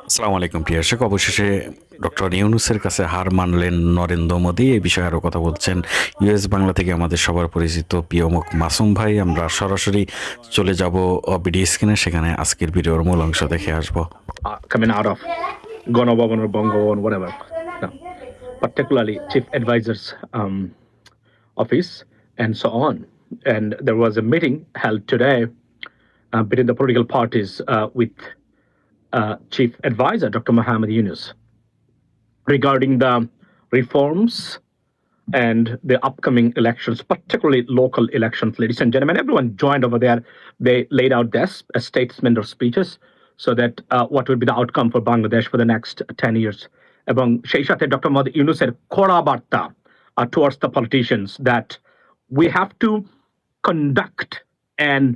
আসসালামু আলাইকুম প্রিয় দর্শক। অবশেষে ডক্টর ইউনূসের কাছে হার মানলেন নরেন্দ্র মোদী। এই বিষয়ে আরও কথা বলছেন ইউএস বাংলা থেকে আমাদের সবার পরিচিত প্রিয় মুখ মাসুম ভাই। আমরা সরাসরি চলে যাব ভিডিও স্ক্রিনে, সেখানে আজকের ভিডিওর মূল অংশ দেখে আসবো। Coming out of Gonobhavan or Bongovan, whatever, no, particularly Chief Advisor's office and so on. And there was a meeting held today between the political parties with Chief Advisor Dr. Muhammad Yunus regarding the reforms and the upcoming elections, particularly local elections. Ladies and gentlemen, everyone joined over there. They laid out their statement or speeches so that what will be the outcome for Bangladesh for the next 10 years. এবং সেই সাথে doctor Mohammad ইউনূসের কড়া বার্তা towards the politicians that we have to conduct and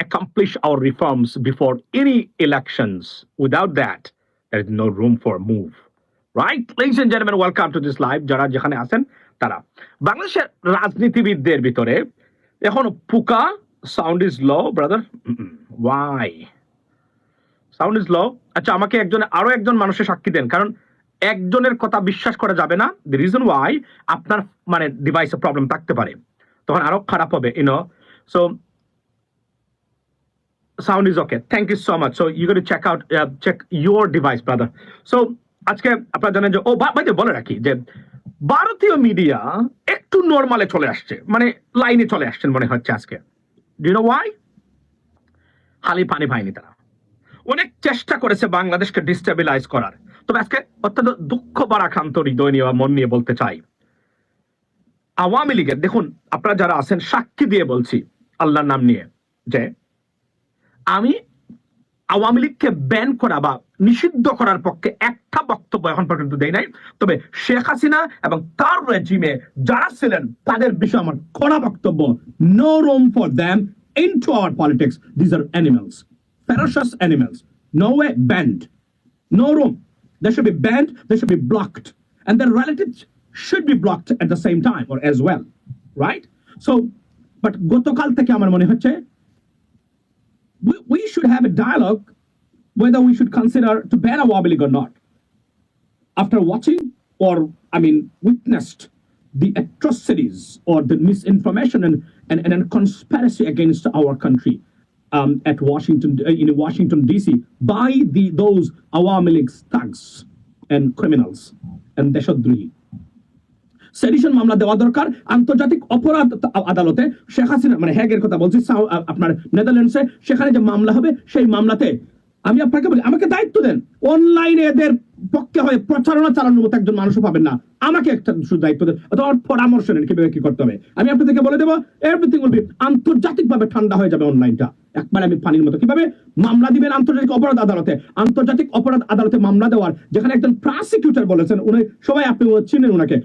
accomplish our reforms before any elections. Without that, there is no room for a move. Right? Ladies and gentlemen, welcome to this live. যারা যেখানে আছেন তারা বাংলাদেশের রাজনীতিবিদদের ভিতরে এখন পুকা sound is low brother. Why sound is low? আচ্ছা, আমাকে আরো একজন মানুষের সাক্ষী দেন, কারণ একজনের কথা বিশ্বাস করা যাবে না। দ্য রিজন ওয়াই, আপনার মানে ডিভাইসে প্রবলেম থাকতে পারে, তখন আরো খারাপ হবে, so sound is okay. Thank you so much. So you got to check your device, brother. So আজকে আপনারা জানেন যে ভাই বলে রাখি যে ভারতীয় মিডিয়া একটু নরমালে চলে আসছে, মানে লাইনে চলে আসছেন মনে হচ্ছে আজকে। Do you know why? হালি পানি ভাইনি তারা অনেক চেষ্টা করেছে বাংলাদেশকে ডিস্টেবিলাইজ করার। তবে আজকে অত্যন্ত দুঃখ বারাক্রান্ত হৃদয় নিয়ে মন নিয়ে বলতে চাই, আওয়ামী লীগের দেখুন, আপনারা যারা আছেন সাক্ষী দিয়ে বলছি আল্লাহর নাম নিয়ে, যে আমি আওয়ামী লীগকে ব্যান করা বা নিষিদ্ধ করার পক্ষে একটা বক্তব্য এখন পর্যন্ত দেই নাই। তবে শেখ হাসিনা এবং তার রেজিমে যারা ছিলেন তাদের বিষয়ে আমার কড়া বক্তব্য। No room for them into our politics. This are animals, ferocious animals. No way, banned. No room. They should be banned, they should be blocked. And their relatives should be blocked at the same time or as well. Right? So, but গতকাল থেকে আমার মনে হচ্ছে we should have a dialogue whether we should consider to ban Awabi League or not. After watching or, witnessed the atrocities or the misinformation and conspiracy against our country at Washington, in Washington D.C. by those Awami League thugs and criminals and Deshodri. Sedition মামলা দেওয়া দরকার আন্তর্জাতিক অপরাধ আদালতে। শেখ হাসিনা মানে হ্যাগের কথা বলছি, আপনার নেদারল্যান্ডসে, সেখানে যে মামলা হবে সেই মামলাতে আমি আপনাকে বলি, আমাকে দায়িত্ব দেন, অনলাইনে এদের পক্ষে হয়ে প্রচারণা চালানোর মতো একজন মানুষও পাবেন না, আমাকে একটা শুধু দায়িত্ব দেন অথবা পরামর্শ নেন কিভাবে কি করতে হবে। আমি আপনাদেরকে বলে দেবো, এভরিথিং উইল বি আন্তর্জাতিক ভাবে ঠান্ডা হয়ে যাবে অনলাইনটা একবার আমি পানির মতো। কিভাবে মামলা দিবেন আন্তর্জাতিক অপরাধ আদালতে? আন্তর্জাতিক অপরাধ আদালতে মামলা দেওয়ার যেখানে একজন প্রসিকিউটর বলেছেন, উনি সবাই আপনি চিনেন ওনাকে,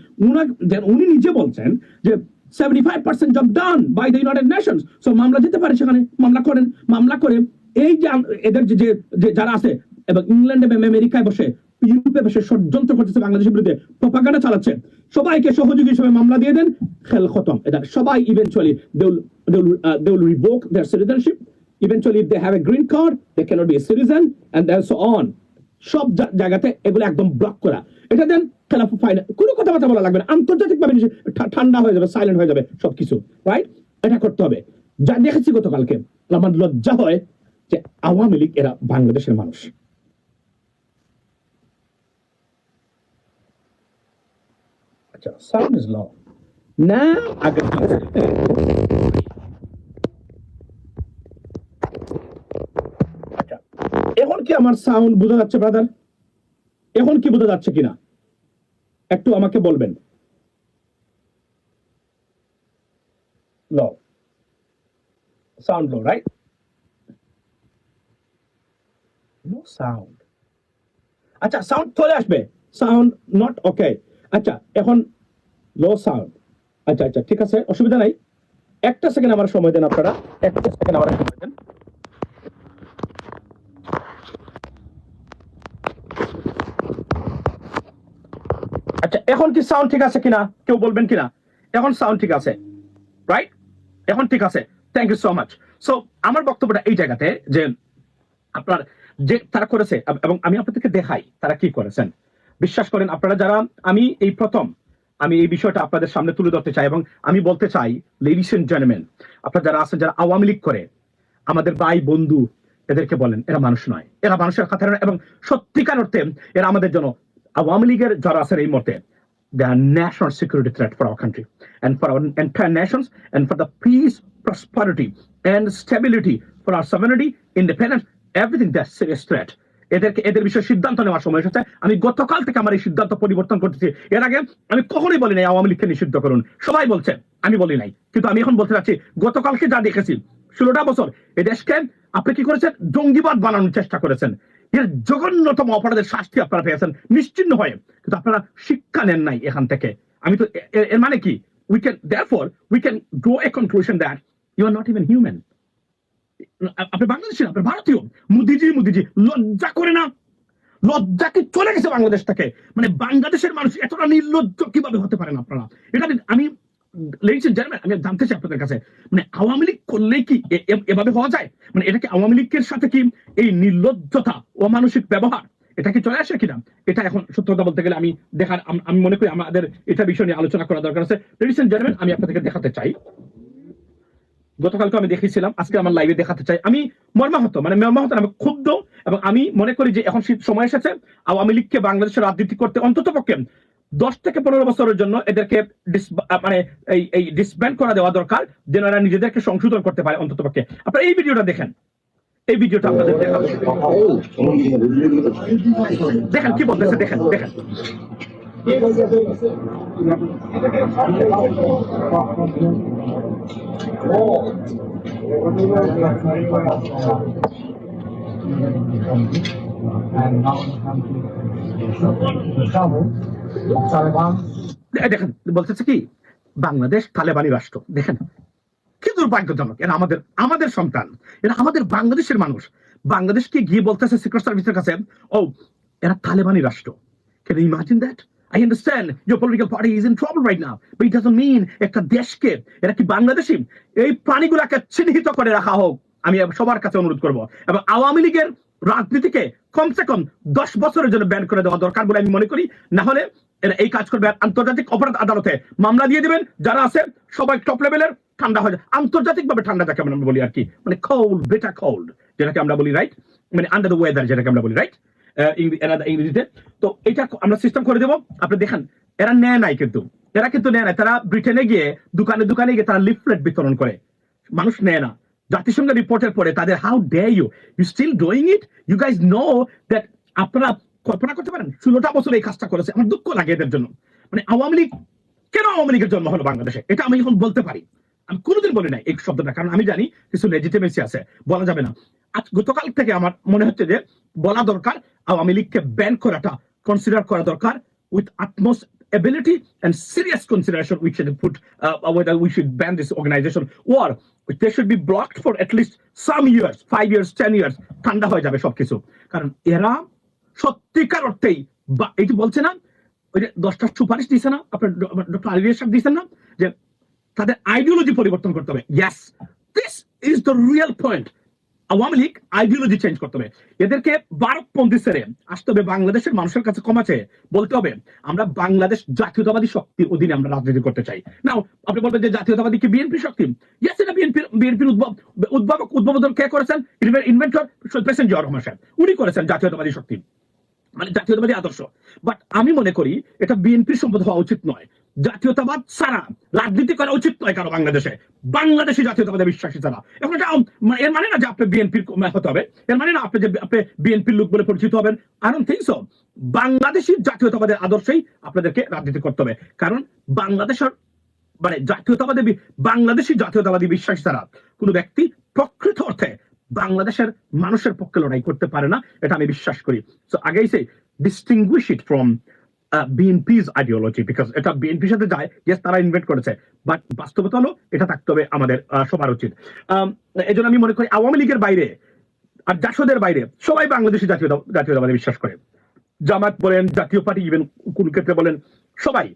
উনি নিজে বলছেন যে 75% job done by the United Nations. So মামলা দিতে পারে, সেখানে মামলা করেন, মামলা করে এই যে এদের যে যারা আছে এবং ইংল্যান্ডে এবং আমেরিকায় বসে ইউরোপে বসে ষড়যন্ত্র করতেছে বাংলাদেশের বিরুদ্ধে, প্রপাগান্ডা চালাচ্ছে, সবাইকে সহযোগী হিসেবে মামলা দিয়ে দেন, খেল খতম। এটা সবাই eventually they will revoke their citizenship. Eventually if they have a green card they cannot be a citizen and so on. সব জায়গাতে এগুলো একদম ব্লক করা, এটা দেন, খেলা ফাইনাল, কোনো কথাবার্তা বলা লাগবে না, আন্তর্জাতিক ভাবে ঠান্ডা হয়ে যাবে, সাইলেন্ট হয়ে যাবে সবকিছু। রাইট? এটা করতে হবে। যা দেখেছি গতকালকে, আমার লজ্জা হয় যে আওয়ামী লীগ এরা বাংলাদেশের মানুষ। আচ্ছা, সাউন্ড ইজ লো না? আচ্ছা, এখন কি আমার সাউন্ড বোঝা যাচ্ছে ব্রাদার? এখন কি বোঝা যাচ্ছে কিনা একটু আমাকে বলবেন। Low sound, low right? No sound. আচ্ছা, সাউন্ড চলে আসবে, সাউন্ড নট ওকে। আচ্ছা, এখন লো সাউন্ড। আচ্ছা আচ্ছা, ঠিক আছে, অসুবিধা নাই। একটা সেকেন্ড আমার সময় দেন, আপনারা একটা সেকেন্ড আমার সময় দেন। আচ্ছা, এখন কি সাউন্ড ঠিক আছে কিনা কেউ বলবেন কিনা? এখন সাউন্ড ঠিক আছে, রাইট? এখন ঠিক আছে, thank you so much. So আমার বক্তব্যটা এই জায়গাতে যে আপনার যে তারা করেছে, এবং আমি আপনাদেরকে দেখাই তারা কি করেছেন। বিশ্বাস করেন আপনারা যারা, আমি এই বিষয়টা আপনাদের সামনে তুলে ধরতে চাই, এবং আমি বলতে চাই, লেডিস এন্ড জেন্টলম্যান, আপনারা যারা আছেন, যারা আওয়ামী লীগ করে, আমাদের ভাই বন্ধু, এদেরকে বলেন এরা মানুষ নয়, এরা মানুষের কথা নয়, এবং সত্যিকার অর্থে এরা আমাদের জন্য, আওয়ামী লীগের যারা আছেন এই মুহূর্তে, they are national security threat for our country and for our entire nations and for the peace, prosperity and stability for our sovereignty, independence, everything. That's serious threat. এদের বিষয়ে সিদ্ধান্ত নেওয়ার সময় এসেছে। আমি গতকাল থেকে আমার এই সিদ্ধান্ত পরিবর্তন করতেছি। এর আগে আমি কখনোই বলি নাই আওয়ামী লীগকে নিষিদ্ধ করুন, সবাই বলছে, আমি বলি নাই, কিন্তু আমি এখন বলতে চাচ্ছি, গতকালকে যা দেখেছি, 16টা বছর এই দেশকে আপনি কি করেছেন, জঙ্গিবাদ বানানোর চেষ্টা করেছেন। এর জঘন্যতম অপরাধের শাস্তি আপনারা পেয়েছেন নিশ্চিন্ন হয়ে, কিন্তু আপনারা শিক্ষা নেন নাই এখান থেকে। আমি তো এর মানে কি, we can draw a conclusion that you are not even human. আপনি বাংলাদেশি না, আপনি ভারতীয়। মোদিজি লজ্জা করে না? লজ্জা কি চলে গেছে বাংলাদেশ থেকে? মানে বাংলাদেশের মানুষ এতটা নির্লজ্জ কিভাবে হতে পারেন আপনারা? এটা আমি লেডিস এন্ড জেন্টলম্যান, আমি জানতে চাই আপনাদের কাছে, মানে আওয়ামী লীগ করলেই কি এভাবে হওয়া যায়? মানে এটা কি আওয়ামী লীগের সাথে কি এই নির্লজ্জতা, অমানসিক ব্যবহার, এটা কি চলে আসে কিনা? এটা এখন সত্য কথা বলতে গেলে আমি মনে করি আমাদের এটা বিষয় নিয়ে আলোচনা করা দরকার আছে। লেডিস এন্ড জেন্টলম্যান, আমি আপনাদেরকে দেখাতে চাই, গতকালকে আমি দেখিয়েছিলাম, আজকে আমার লাইভে দেখাতে চাই। আমি মর্মাহত, আমি ক্ষুব্ধ, এবং আমি মনে করি যে এখন সময় এসেছে আওয়ামী লীগকে বাংলাদেশের রাজনীতি করতে অন্তত পক্ষে 10 থেকে 15 বছরের জন্য এদেরকে এই ডিসব্যান্ড করা দেওয়া দরকার, যেন এরা নিজেদেরকে সংশোধন করতে পারে অন্তত পক্ষে। আপনারা এই ভিডিওটা দেখেন, এই ভিডিওটা আপনাদের দেখাবো, দেখেন কি বলতেছে, দেখেন। দেখেন বলতেছে কি, বাংলাদেশ তালেবানি রাষ্ট্র। দেখেন কি দুর্ভাগ্যজনক, এরা আমাদের সন্তান, এরা আমাদের বাংলাদেশের মানুষ। বাংলাদেশকে গিয়ে বলতেছে সিক্রেট সার্ভিসের কাছে, ও এরা তালেবানি রাষ্ট্র। Can you imagine that? I understand your political party is in trouble right now, but it doesn't mean একটা দেশকে, এরা কি বাংলাদেশি? এই প্রাণীগুলাকে চিহ্নিত করে রাখা হোক, আমি সবার কাছে অনুরোধ করব, এবং আওয়ামী লীগের রাজনীতিকে কমসে কম 10 বছরের জন্য ব্যান করে দেওয়া দরকার বলে আমি মনে করি। না হলে এরা এই কাজ করবে, আন্তর্জাতিক অপরাধ আদালতে মামলা দিয়ে দিবেন, যারা আছে সবাই টপ লেভেলের, ঠান্ডা হয়ে যায়। আন্তর্জাতিক ভাবে ঠান্ডা যাকে আমরা বলি আর কি, মানে কোল্ড, বেটার কোল্ড যেটাকে আমরা বলি, রাইট? মানে আন্ডার দ্য ওয়েদার যেটাকে আমরা বলি, রাইট? ইংরেজিতে। তো এটা আমরা সিস্টেম করে দেবো। আপনি দেখেন এরা নেয় নাই, এরা কিন্তু নেয় নাই। তারা ব্রিটেনে গিয়ে দোকানে গিয়ে তারা লিফলেট বিতরণ করে, মানুষ নেয় না। জাতিসংঘের রিপোর্টের পরে তাদের, how dare you still doing it, you guys know that. আপনারা কল্পনা করতে পারেন 16টা বছর এই কাজটা করেছে। আমার দুঃখ লাগে এদের জন্য। মানে আওয়ামী লীগ, কেন আওয়ামী লীগের জন্ম হলো বাংলাদেশে, এটা আমি এখন বলতে পারি। আমি কোনোদিন বলি নাই এই শব্দটা, কারণ আমি জানি কিছু লেজিটিমেসি আছে, বলা যাবে না। আজ গতকাল থেকে আমার মনে হচ্ছে যে বলা দরকার, আওয়ামী লীগকে ব্যান করাটা কনসিডার করা দরকার with utmost ability and serious consideration. We should put whether we should ban this organization or they should be blocked for at least some years, 5 years, 10 years. ঠান্ডা হয়ে যাবে সবকিছু, কারণ এরা সত্যিকার অর্থেই এই যে বলছে না, ওই যে 10টা সুপারিশ দিয়েছে না আপনার ডক্টর আলিয়া সাহেব, দিয়েছেন না যে তাদের আইডিওলজি পরিবর্তন করতে হবে। Yes, this is the real point. Awami League ideology change করতে হবে, এদেরকে ভারতপন্থী ছেড়ে আসতে হবে, বাংলাদেশের মানুষের কাছে ক্ষমাছে বলতে হবে আমরা বাংলাদেশ জাতীয়তাবাদী শক্তির অধীনে আমরা রাজনীতি করতে চাই। নাও আপনি বলবেন যে জাতীয়তাবাদী কি বিএনপি শক্তি? ইয়েস, এটা বিএনপির উদ্ভাবন কে করেছেন? ইনভেন্টর প্রেসিডেন্ট জিয়াউর রহমান সাহেব, উনি করেছেন জাতীয়তাবাদী শক্তি, মানে জাতীয়তাবাদী আদর্শ। বাট আমি মনে করি এটা বিএনপির সম্পদ হওয়া উচিত নয়। জাতীয়তাবাদ ছাড়া রাজনীতি করা উচিত নয় কারো বাংলাদেশি জাতীয়তাবাদে বিশ্বাসী ছাড়া। এখন এটা এর মানে না যে আপনি বিএনপির হতে হবে, এর মানে না আপনি বিএনপির লোক বলে পরিচিত হবেন। I don't think so. Bangladeshi জাতীয়তাবাদের আদর্শেই আপনাদেরকে রাজনীতি করতে হবে, কারণ বাংলাদেশের মানে বাংলাদেশি জাতীয়তাবাদী বিশ্বাস ছাড়া কোনো ব্যক্তি প্রকৃত অর্থে বাংলাদেশের মানুষের পক্ষে লড়াই করতে পারে না, এটা আমি বিশ্বাস করি। সো আগেই সে distinguish it from BNP's ideology, because এটা বিএনপির সাথে যায়, ইয়েস তারা ইনভেন্ট করেছে, বাট বাস্তবতা হলো এটা থাকতে হবে আমাদের সবার উচিত। এই জন্য আমি মনে করি আওয়ামী লীগের বাইরে আর জাসদের বাইরে সবাই বাংলাদেশি জাতীয়তাবাদে বিশ্বাস করে। জামাত বলেন, জাতীয় পার্টি, ইভেন কোন ক্ষেত্রে বলেন, সবাই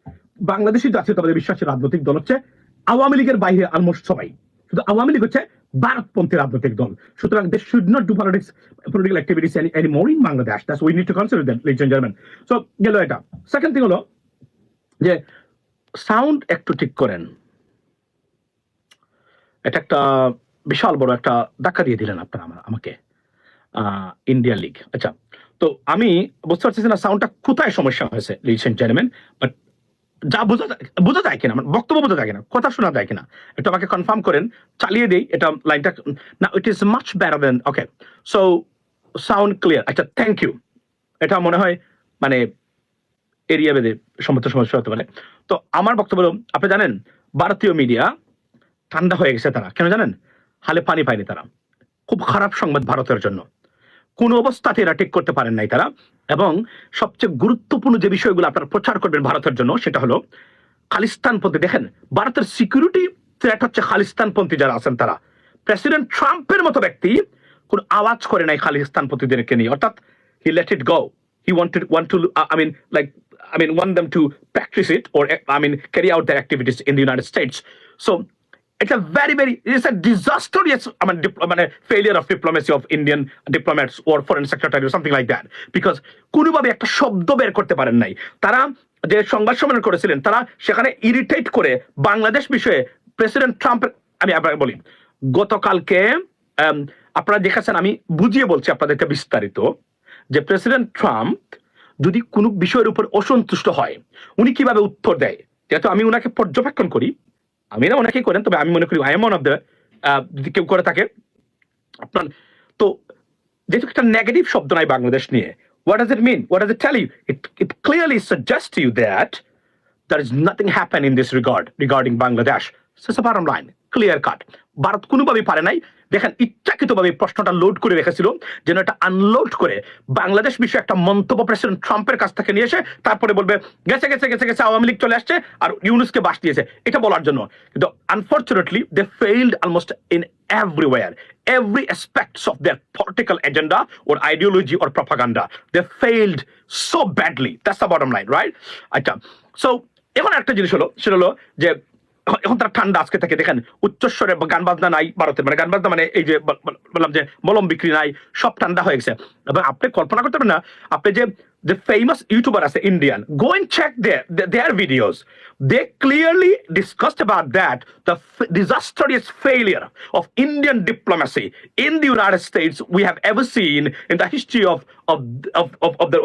বাংলাদেশি জাতীয়তাবাদে বিশ্বাসী রাজনৈতিক দল হচ্ছে আওয়ামী লীগের বাইরে অলমোস্ট সবাই। শুধু আওয়ামী লীগ হচ্ছে ভারতপন্থী রাজনৈতিক দল। সুতরাং they should not do political activities any more in Bangladesh. That's we need to consider that, ladies and gentleman. So গেল এটা। সেকেন্ড থিং হলো যে সাউন্ড একটু ঠিক করেন। এটা একটা বিশাল বড় একটা ধাক্কা দিয়ে দিলেন আপনারা আমাকে, ইন্ডিয়া লিগ। আচ্ছা, তো আমি বুঝতে পারছি না সাউন্ডটা কোথায় সমস্যা হয়েছে, লিডস এন্ড জেন্টলম্যান। বাট যা বোঝা যায় কিনা, মানে বক্তব্য বোঝা যায় কিনা, কথা শোনা যায় কিনা, একটু আমাকে কনফার্ম করেন। চালিয়ে দেই এটা লাইনটা। না, it is much better then. Okay, so sound clear. আচ্ছা, থ্যাংক ইউ। এটা মনে হয় মানে এরিয়া বেদে সমস্যা হতে পারে। তো আমার বক্তব্য হলো, আপনি জানেন ভারতীয় মিডিয়া ঠান্ডা হয়ে গেছে। তারা কেন জানেন? হালে পানি পায়নি তারা। খুব খারাপ সংবাদ ভারতের জন্য, কোন অবস্থাতে এরা ঠিক করতে পারেন নাই তারা। এবং সবচেয়ে গুরুত্বপূর্ণ যে বিষয়গুলো আপনারা প্রচার করবেন ভারতের জন্য, সেটা হলো খালিস্তানপন্থী। দেখেন, ভারতের সিকিউরিটি থ্রেট হচ্ছে খালিস্তানপন্থী যারা আছেন তারা। প্রেসিডেন্ট ট্রাম্পের মতো ব্যক্তি কোন আওয়াজ করে নাই খালিস্তানপন্থীদেরকে নিয়ে, অর্থাৎ he let it go. He want them to practice it, or carry out their activities in the United States. So it's a disastrous failure of diplomacy of Indian diplomats or foreign secretary or something like that, because কোনোভাবে একটা শব্দ বের করতে পারেন নাই তারা। যে সংবাদ সম্মেলন করেছিলেন তারা সেখানে ইরিটেট করে বাংলাদেশ বিষয়ে প্রেসিডেন্ট ট্রাম্পের, আমি আপনাকে বলি, গতকালকে আপনারা দেখেছেন, আমি বুঝিয়ে বলছি আপনাদেরকে বিস্তারিত, যে প্রেসিডেন্ট ট্রাম্প যদি কোনো বিষয়ের উপর অসন্তুষ্ট হয় উনি কিভাবে উত্তর দেয়। যেহেতু আমি ওনাকে পর্যবেক্ষণ করি, আমি না ওনাকেই করেন, তবে আমি মনে করি I am one of the, যদি কেউ করে থাকে আপনার। তো যেহেতু একটা নেগেটিভ শব্দ নাই বাংলাদেশ নিয়ে, what does it mean? What does it tell you? It clearly suggests to you that there is nothing happen in this regarding Bangladesh. So it's a bottom line, clear cut. Bharat কোনোভাবেই পারে নাই। দেখেন, ইচ্ছাকৃতভাবে প্রশ্নটা load করে রেখেছিল যেন এটা আনলোড করে বাংলাদেশ বিষয়ে একটা মন্তব্য প্রেসিডেন্ট ট্রাম্পের কাছ থেকে নিয়ে এসে তারপরে বলবে গেছে গেছে গেছে গেছে আওয়ামী লীগ চলে আসছে আর ইউনুসকে বাস দিয়েছে, এটা বলার জন্য। কিন্তু unfortunately they failed almost in everywhere, every aspects of their political agenda or ideology or propaganda. They failed so badly. That's the bottom line, right? আচ্ছা, সো এখন একটা জিনিস হলো, সেটা হলো যে এখন তার ঠান্ডা আজকে থেকে। দেখেন, উচ্চস্বরে গান বাজনা নাই ভারতের, মানে গান বাজনা মানে এই যে বললাম যে মলম বিক্রি নাই, সব ঠান্ডা হয়ে গেছে। এবং আপনি কল্পনা করতে পারেন না, আপনি যে ফেমাস ইউটিউবার আছে Indian, go and check their videos. They clearly discussed about that, the disastrous failure of Indian diplomacy in the United States we have ever seen in the history of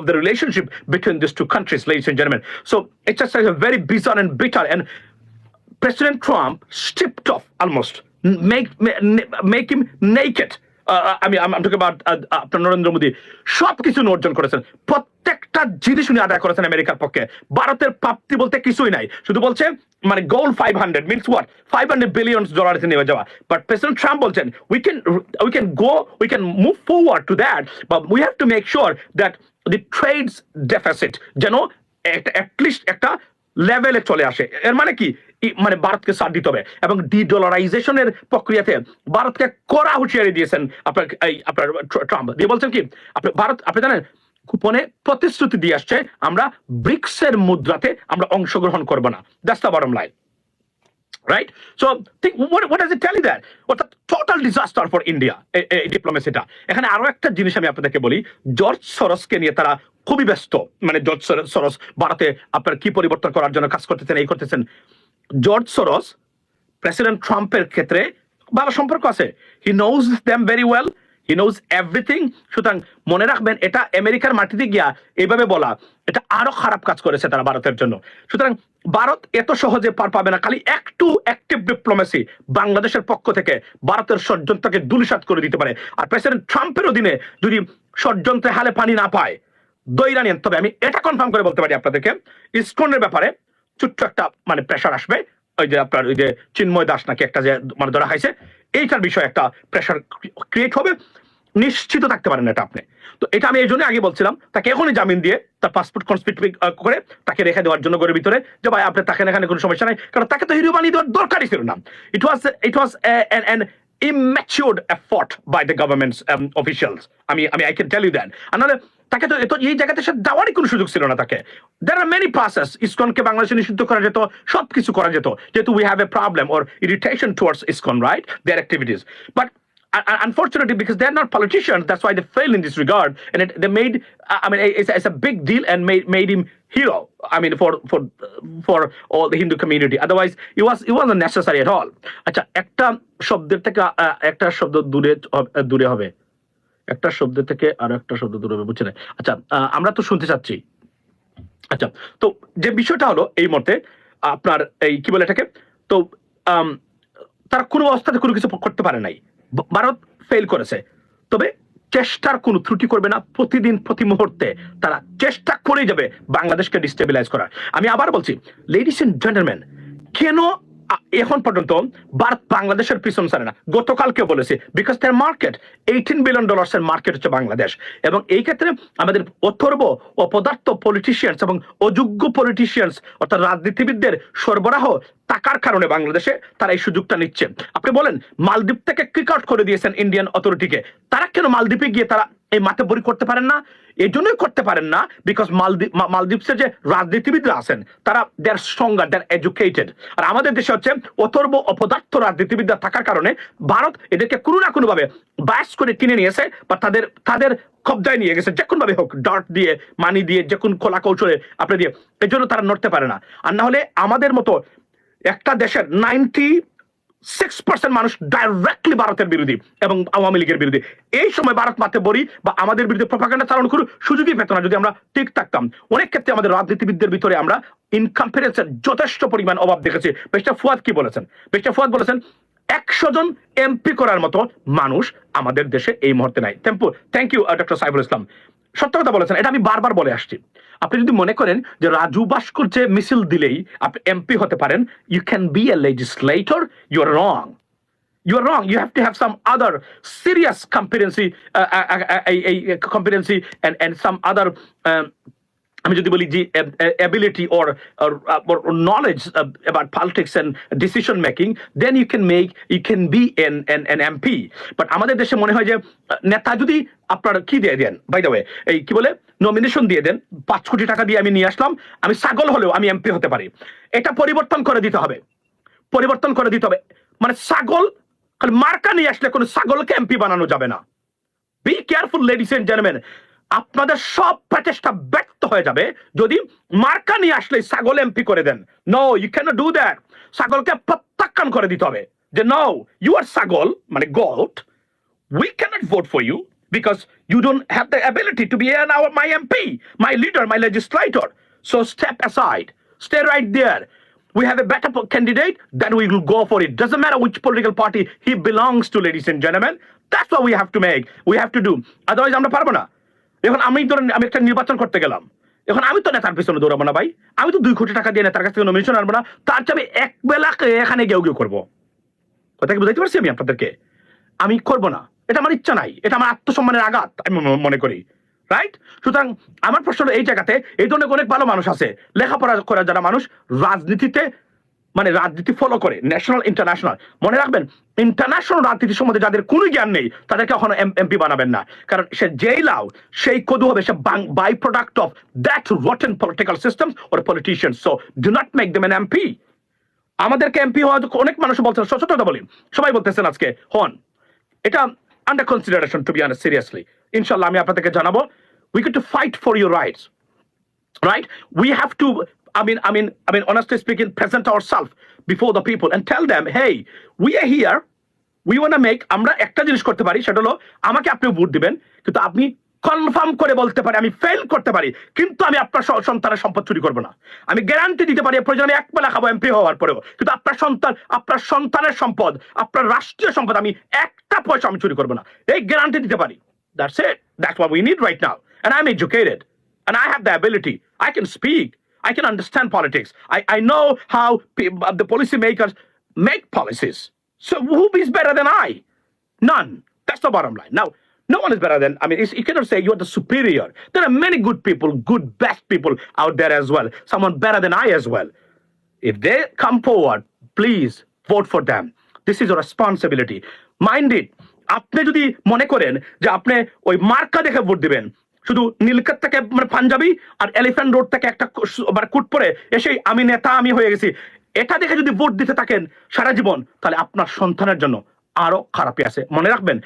the relationship between these two countries, ladies and gentlemen. So it's just a very bizarre and bitter, and President Trump stripped off almost, make him naked. I'm talking about আপনার নরেন্দ্র মোদী সবকিছু অর্জন করেছেন, প্রত্যেকটা জিনিস উনি আদায় করেছেন আমেরিকার পক্ষে। ভারতের প্রাপ্তি বলতে কিছুই নাই, শুধু বলছে মানে গোল 500 means what, $500 billion নেমে যাওয়া। বাট প্রেসিডেন্ট ট্রাম্প বলছেন we can move forward to that, but we have to make sure that the trades deficit যেন অ্যাটলিস্ট একটা লেভেলে চলে আসে। এর মানে কি, মানে ভারতকে ছাড় দিতে হবে। এবং ডিডলারাইজেশনের প্রক্রিয়াতে ভারতকে কড়া হুঁশিয়ারি দিয়েছেন আপনার ট্রাম্প, দিয়ে বলছেন কি, আপনি জানেন গোপনে প্রতিশ্রুতি দিয়ে আসছে আমরা ব্রিক্সের মুদ্রাতে আমরা অংশগ্রহণ করব না। That's the bottom line, right? So ঠিক what does it tell you that? অর্থাৎ টোটাল ডিজাস্টার ফর ইন্ডিয়া এই ডিপ্লোমেসিটা। এখানে আরো একটা জিনিস আমি আপনাদেরকে বলি, জর্জ সরোসকে নিয়ে তারা খুবই ব্যস্ত। মানে জর্জ সরোস ভারতে আপনার কি পরিবর্তন করার জন্য কাজ করতেছেন, এই করতেছেন। জর্জ সরোস প্রেসিডেন্ট ট্রাম্পের ক্ষেত্রে ভালো সম্পর্ক আছে, he knows them very well, he knows everything. সুতরাং মনে রাখবেন, এটা আমেরিকার মাটিতে গিয়া এইভাবে বলা, এটা আরো খারাপ কাজ করেছে তারা ভারতের জন্য। সুতরাং ভারত এত সহজে পার পাবে না। খালি একটু অ্যাক্টিভ ডিপ্লোমেসি বাংলাদেশের পক্ষ থেকে ভারতের ষড়যন্ত্রকে ধূলিসাৎ করে দিতে পারে। আর প্রেসিডেন্ট ট্রাম্পের অধীনে যদি ষড়যন্ত্রে হালে পানি না পায়, দইরা নিন। তবে আমি এটা কনফার্ম করে বলতে পারি আপনাদেরকে, ইসকনের ব্যাপারে ছোট্ট একটা মানে প্রেশার আসবে। ওই যে আপনার ওই যে চিন্ময় দাস নাকি একটা যে মানে ধরা খাইছে, এইটার বিষয়ে একটা প্রেশার ক্রিয়েট হবে, নিশ্চিত থাকতে পারেন এটা আপনি। তো এটা আমি এই জন্য আগে বলছিলাম, তাকে এখনই জামিন দিয়ে তার পাসপোর্ট কনস্পিট করে তাকে রেখে দেওয়ার জন্য ঘরের ভিতরে, যে ভাই আপনি তাকে এখানে কোনো সমস্যা নাই, কারণ তাকে তো হিরো বানিয়ে দেওয়ার দরকারই ছিল না। ইট ওয়াজ an immature effort by the government's officials. I can tell you that. And তাকে তো এই জায়গাতে সে যাওয়ারই কোনো সুযোগ ছিল না তাকে। There are many process, ইসকনকে বাংলাদেশে নিষিদ্ধ করা যেত, সবকিছু করা যেত, যেহেতু we have a problem or irritation towards ISKCON, right, their activities, but unfortunately because they're not politicians, that's why they fail in this regard, and they made I mean it's a big deal and made him hero, I mean for all the Hindu community, otherwise it wasn't necessary at all. আচ্ছা, একটা শব্দের থেকে একটা শব্দ দূরে হবে, একটা শব্দ থেকে আর একটা শব্দ দূরে হবে, বুঝছেন? আচ্ছা, আমরা তো শুনতে চাচ্ছি। আচ্ছা, তো যে বিষয়টা হলো এই মুহূর্তে আপনার এই কি বলে এটাকে, তো তারা কোনো অবস্থাতে কোনো কিছু করতে পারে নাই, ভারত ফেল করেছে, তবে চেষ্টার কোনো ত্রুটি করবে না, প্রতিদিন প্রতি মুহূর্তে তারা চেষ্টা করে যাবে বাংলাদেশকে ডিস্টেবিলাইজ করার। আমি আবার বলছি, লেডিস এন্ড জেন্টলম্যান, কেন এখন পর্যন্ত ভারত বাংলাদেশের পিছন ছাড়ে না? গতকালকে বলেছি, বিকজ তার মার্কেট $18 বিলিয়ন এর মার্কেট হচ্ছে বাংলাদেশ, এবং এই ক্ষেত্রে আমাদের অথর্ব অপদার্থ পলিটিশিয়ানস এবং অযোগ্য পলিটিশিয়ানস অর্থাৎ রাজনীতিবিদদের সরবরাহ টাকার কারণে বাংলাদেশে তারা এই সুযোগটা নিচ্ছে। আপনি বলেন, মালদ্বীপ থেকে কিক আউট করে দিয়েছেন ইন্ডিয়ান অথরিটিকে, তারা কেন মালদ্বীপে গিয়ে তারা এই মাতব্বরি করতে পারেন না? এই জন্যই করতে পারেন না বিকজ মালদ্বীপসের যে রাজনীতিবিদরা আছেন তারা দে আর স্ট্রঙ্গার, দে আর এডুকেটেড, আর আমাদের দেশে হচ্ছে অথর্ব অপদার্থ রাজনীতিবিদরা থাকার কারণে ভারত এদেরকে কোনো না কোনো ভাবে বায়াস করে কিনে নিয়েছে বা তাদের কবজায় নিয়ে গেছে, যে কোনো ভাবে হোক, ডার্ট দিয়ে, মানি দিয়ে, যে কোনো কলা কৌশলে আপনি দিয়ে, এই জন্য তারা নড়তে পারে না। আর না হলে আমাদের মতো একটা দেশের 96% মানুষ ডাইরেক্টলি ভারতের বিরোধী এবং আওয়ামী লীগের বিরোধী। এই সময় ভারত মাতে বড়ি বা আমাদের বিরুদ্ধে প্রপাগান্ডা চালানো কোনো সুযোগই পেত না যদি আমরা ঠিক থাকতাম। অনেক ক্ষেত্রে আমাদের রাজনীতিবিদদের ভিতরে আমরা ইনকম্পারেন্সের যথেষ্ট পরিমাণ অভাব দেখেছি। মিস্টার ফুয়াদ কি বলেছেন? মিস্টার ফুয়াদ বলেছেন 100 জন এমপি করার মতো মানুষ আমাদের দেশে এই মুহূর্তে নাই। Thank you doctor Saiful Islam, সত্য কথা বলেছেন, এটা আমি বারবার বলে আসছি। আপনি যদি মনে করেন যে রাজু ভাস্কর যে মিছিল দিলেই আপনি এমপি হতে পারেন, you can be a legislator, you are wrong. You are wrong. You have to have some other serious competency and some other আমি যদি বলি যে ability or knowledge about politics and decision making, then you can be an MP. But আমাদের দেশে মনে হয় যে নেতা যদি আপনার কি দিয়ে দেন, বাই দ্য ওয়ে, এই কি বলে নমিনেশন দিয়ে দেন, 5 কোটি টাকা দিয়ে আমি নিয়ে আসলাম, আমি ছাগল হলেও আমি এমপি হতে পারি। এটা পরিবর্তন করে দিতে হবে, মানে ছাগল মার্কা নিয়ে আসলে কোনো ছাগলকে এমপি বানানো যাবে না। Be careful ladies and gentleman, আপনাদের সব প্রচেষ্টা ব্যর্থ হয়ে যাবে যদি মার্কা নিয়ে আসলে ছাগল এমপি করে দেন। No, you can't do that. ছাগলকে প্রত্যাখ্যান করে দিতে হবে যে নো, ইউ আর ছাগল, মানে goat, we cannot vote for you because you don't have the ability to be my MP, my leader, my legislator. So step aside, stay right there. We have a better candidate, then we will go for it. Doesn't matter which political party he belongs to, ladies and gentlemen. That's what we have to do. Otherwise আমরা পারবো না। এখন আমি একটা নির্বাচন করতে গেলাম, এখন আমি তো নেতার পিছনে দৌড়াবো না ভাই, আমি তো 2 কোটি টাকা দিয়ে নেতার কাছ থেকে নমিনেশন আনবো না, তার চেয়ে আমি এক বেলা এখানে গেউ করবো। কথা কি বুঝাইতে পারছি আমি আপনাদেরকে? আমি করবো না, এটা আমার ইচ্ছা নাই, এটা আমার আত্মসম্মানের আঘাত আমি মনে করি, রাইট? সুতরাং আমার প্রশ্ন এই জায়গাতে, এই ধরনের অনেক ভালো মানুষ আছে, লেখাপড়া করা যারা মানুষ রাজনীতিতে মানে রাজনীতি ফলো করে, ন্যাশনাল ইন্টারন্যাশনাল, মনে রাখবেন ইন্টারন্যাশনাল রাজনীতি সম্বন্ধে যাদের কোনো জ্ঞান নেই তাদেরকে কখনো এমপি বানাবেন না, কারণ সে যেই লাউ সেই কদু হবে, সে by product of that rotten political systems or politicians. So do not make them an MP. আমাদেরকে এমপি হওয়া অনেক মানুষ বলছেন, সচেতনতা বলি, সবাই বলতেছেন আজকে হন, এটা under consideration, to be honest, seriously. ইনশাল্লাহ আমি আপনাদেরকে জানাবো, we get to fight for your rights, right? We have to, I mean, honestly speaking, present ourselves before the people and tell them, hey, we are here, we want to make, আমরা একটা জিনিস করতে পারি, সেটা হলো আমাকে আপনি vote দিবেন, কিন্তু আপনি কনফার্ম করে বলতে পারি আমি ফেল করতে পারি, কিন্তু আমি আপনার সন্তানের সম্পদ চুরি করবো না। আমি গ্যারান্টি দিতে পারি প্রয়োজনে এক বেলা খাবো এমপি হওয়ার পরেও, কিন্তু আপনার সন্তানের সম্পদ, আপনার রাষ্ট্রীয় সম্পদ আমি একটা পয়সা আমি চুরি করবো না, এই গ্যারান্টি দিতে পারি। That's it. That's what we need right now. And I'm educated. And I have the ability. I can speak. I can understand politics. I know how the policymakers make policies. So who is better than I? None. That's the bottom line. Now, no one is better than, you cannot say you're the superior. There are many good people, good, best people out there as well. Someone better than I as well. If they come forward, please vote for them. This is a responsibility. Mind it. আপনি যদি মনে করেন যে আপনি ওই মার্কা দেখে vote দিবেন, শুধু নীলক্ষেত থেকে মানে পাঞ্জাবি আর এলিফ্যান্ট রোড থেকে একটা মানে কুট পরে এসে আমি নেতা আমি হয়ে গেছি, এটা দেখে যদি ভোট দিতে থাকেন সারা জীবন, তাহলে আপনার সন্তানের জন্য আরো খারাপই আছে। মনে রাখবেন,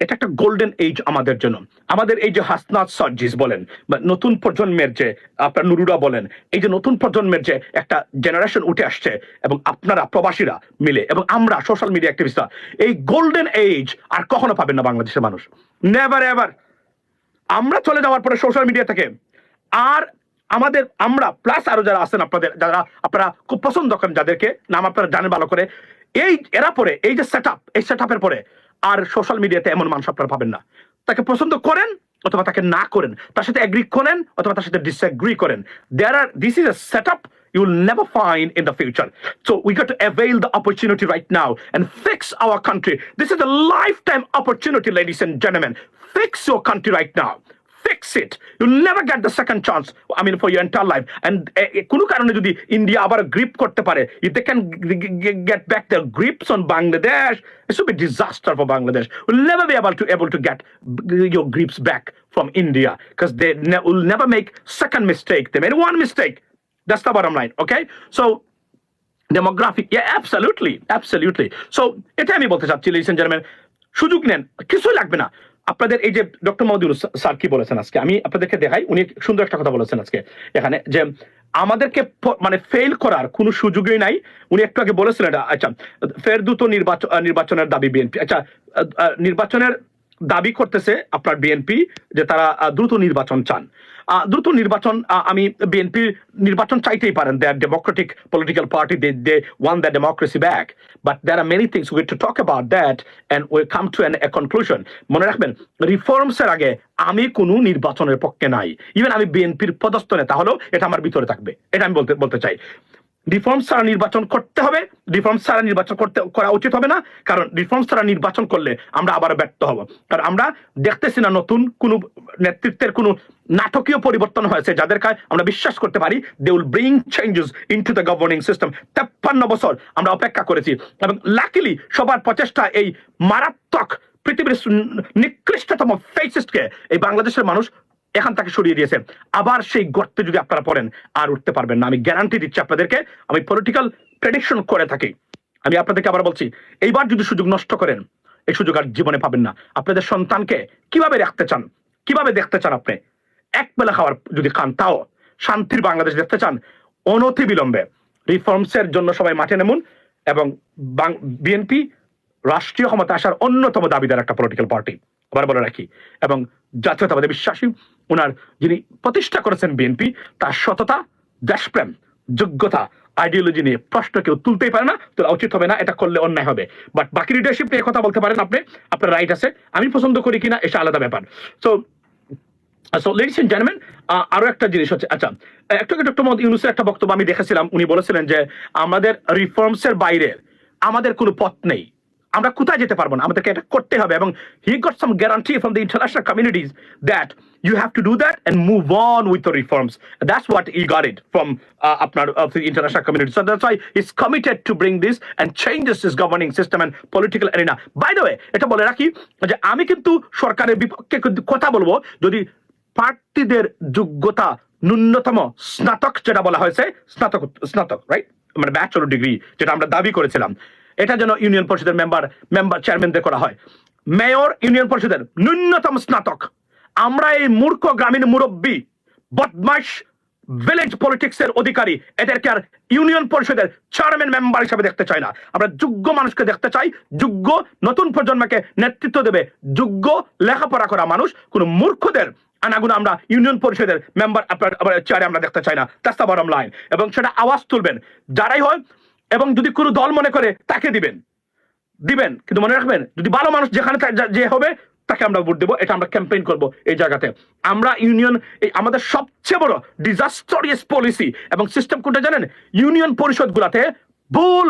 এটা একটা গোল্ডেন এজ আমাদের জন্য। আমাদের এই যে হাসনাত সার্জিস বলেন বা নতুন প্রজন্মের যে আপনার নুরুরা বলেন, এই যে নতুন প্রজন্মের যে একটা জেনারেশন উঠে আসছে, এবং আপনারা প্রবাসীরা মিলে এবং আমরা সোশ্যাল মিডিয়া অ্যাক্টিভিস্টরা, এই গোল্ডেন এজ আর কখনো পাবেন না বাংলাদেশের মানুষ, নেভার এভার। আমরা চলে যাওয়ার পরে সোশ্যাল মিডিয়া থেকে আর আমরা প্লাস আরো যারা আছেন আপনাদের, যারা আপনারা খুব পছন্দ করেন, যাদেরকে নাম আপনারা জানেন ভালো করে, এরা পরে এই যে এই সেট আপের পরে আর সোশ্যাল মিডিয়াতে এমন মানুষ আপনারা পাবেন না। তাকে পছন্দ করেন অথবা তাকে না করেন, তার সাথে এগ্রি করেন অথবা তার সাথে ডিসএগ্রি করেন, this is a setup you will never find in the future. So we got to avail the opportunity right now and fix our country. This is a lifetime opportunity, ladies and gentlemen. Fix your country right now. Fix it. You'll never get the second chance, I mean, for your entire life. And কোনো কারণে যদি India আবার grip করতে পারে, if they can get back their grips on Bangladesh, it should be disaster for Bangladesh. We'll never be able to get your grips back from India, because they will never make second mistake. They made one mistake. That's the bottom line, okay? So demographic, yeah, absolutely. So এটা আমি বলতে চাচ্ছি, ladies and gentlemen, সুযোগ নেন, কিছুই লাগবে না। আপনাদের এই যে ডক্টর মোহাম্মদ ইউনূস স্যার কি বলেছেন আজকে, আমি আপনাদেরকে দেখাই, উনি সুন্দর একটা কথা বলেছেন আজকে এখানে, যে আমাদেরকে মানে ফেল করার কোনো সুযোগই নাই। উনি একটু আগে বলেছিলেন, আচ্ছা ফের দ্রুত নির্বাচনের দাবি বিএনপি, আচ্ছা নির্বাচনের দাবি করতেছে আপনার বিএনপি, যে তারা দ্রুত নির্বাচন চান। দ্রুত নির্বাচন, আমি বিএনপি নির্বাচন চাইতেই পারেন, they are democratic political party, they want the democracy back, but there are many things we to talk about that and we come to a conclusion. মনে রাখবেন, রিফর্মস এর আগে আমি কোনো নির্বাচনের পক্ষে নাই। ইভেন আমি বিএনপির পদস্থ নেতা হলেও এটা আমার ভিতরে থাকবে, এটা আমি বলতে চাই। রিফর্ম ছাড়া নির্বাচন করতে হবে, রিফর্ম ছাড়া নির্বাচন করা উচিত হবে না, কারণ রিফর্ম ছাড়া নির্বাচন করলে আমরা আবার ব্যর্থ হব। কারণ আমরা দেখতেছি না নতুন কোন নেতৃত্বের কোন নাটকীয় পরিবর্তন হয়েছে, যাদেরকে আমরা বিশ্বাস করতে পারি they will bring changes into the governing system. 53 বছর আমরা অপেক্ষা করেছি, এবং লাকিলি সবার প্রচেষ্টা এই মারাত্মক পৃথিবীর নিকৃষ্টতম ফেসিস্টকে এই বাংলাদেশের মানুষ এখান থেকে সরিয়ে দিয়েছে। আবার সেই গর্তে যদি আপনারা পড়েন আর উঠতে পারবেন না, আমি গ্যারান্টি দিচ্ছি আপনাদেরকে। আমি পলিটিক্যাল প্রেডিকশন করে থাকি, আমি আপনাদেরকে আবার বলছি, এইবার যদি সুযোগ নষ্ট করেন, এই সুযোগ আর জীবনে পাবেন না। আপনাদের সন্তানকে কিভাবে রাখতে চান, কিভাবে দেখতে চান, আপনি এক বেলা খাওয়ার যদি খান, তাও শান্তির বাংলাদেশ দেখতে চান, অনতি বিলম্বে রিফর্মসের জন্য সবাই মাঠে নামুন। এবং বিএনপি রাষ্ট্রীয় ক্ষমতা আসার অন্যতম দাবিদার একটা পলিটিক্যাল পার্টি, আবার বলে রাখি, এবং জাতীয়তাবাদে বিশ্বাসী। ওনার যিনি প্রতিষ্ঠা করেছেন বিএনপি, তার সততা, দেশপ্রেম, যোগ্যতা, আইডিওলজি নিয়ে প্রশ্ন কেউ তুলতেই পারে না, তোলা উচিত হবে না, এটা করলে অন্যায় হবে। বাট বাকি লিডারশিপ নিয়ে কথা বলতে পারেন আপনি, আপনার রাইট আছে। আমি পছন্দ করি কিনা এটা আলাদা ব্যাপার। সো লেডিস এন্ড জেন্টলম্যান, আরো একটা জিনিস হচ্ছে, আচ্ছা একটু ডক্টর মোহাম্মদ ইউনূসের একটা বক্তব্য আমি দেখেছিলাম, উনি বলেছিলেন যে আমাদের রিফর্মসের বাইরে আমাদের কোনো পথ নেই, আমরা কোথায় যেতে পারবো না, আমাদেরকে এটা করতে হবে। এবং he got some guarantee from the international communities that you have to do that and move on with the reforms. That's what he got it from the international community. So that's why he's committed to bring this and changes this governing system and political arena. By the way, এটা বলে রাখি যে আমি কিন্তু সরকারের বিপক্ষে কথা বলবো যদি প্রার্থীদের যোগ্যতা ন্যূনতম স্নাতক, যেটা বলা হয়েছে স্নাতক রাইট, মানে ব্যাচেলর ডিগ্রি যেটা আমরা দাবি করেছিলাম, এটা যেন ইউনিয়ন পরিষদের মেম্বার চেয়ারম্যানদের করা হয়। মেয়র ইউনিয়ন পরিষদের ন্যূনতম স্নাতক। আমরা এই মূর্খ গ্রামীণ মুরব্বী বদমাশ ভিলেজ পলিটিক্স এর অধিকারী এদেরকে আর ইউনিয়ন পরিষদের চেয়ারম্যান মেম্বার হিসেবে দেখতে চাই না। আমরা যোগ্য মানুষকে দেখতে চাই, যোগ্য নতুন প্রজন্মকে নেতৃত্ব দেবে যোগ্য লেখাপড়া করা মানুষ। কোন মূর্খদের আনাগুনা আমরা ইউনিয়ন পরিষদের মেম্বার চেয়ারে আমরা দেখতে চাই না। That's the bottom line. এবং সেটা আওয়াজ তুলবেন যারাই হয়, এবং যদি কোনো দল মনে করে তাকে দিবেন, কিন্তু মনে রাখবেন যদি ভালো মানুষ যেখানে যে হবে তাকে আমরা ভোট দেবো। এটা আমরা ক্যাম্পেইন করব এই জায়গাতে। আমরা ইউনিয়ন, আমাদের সবচেয়ে বড় ডিজাস্টারিয়াস পলিসি এবং সিস্টেম কোনটা জানেন? ইউনিয়ন পরিষদ গুলাতে ভুল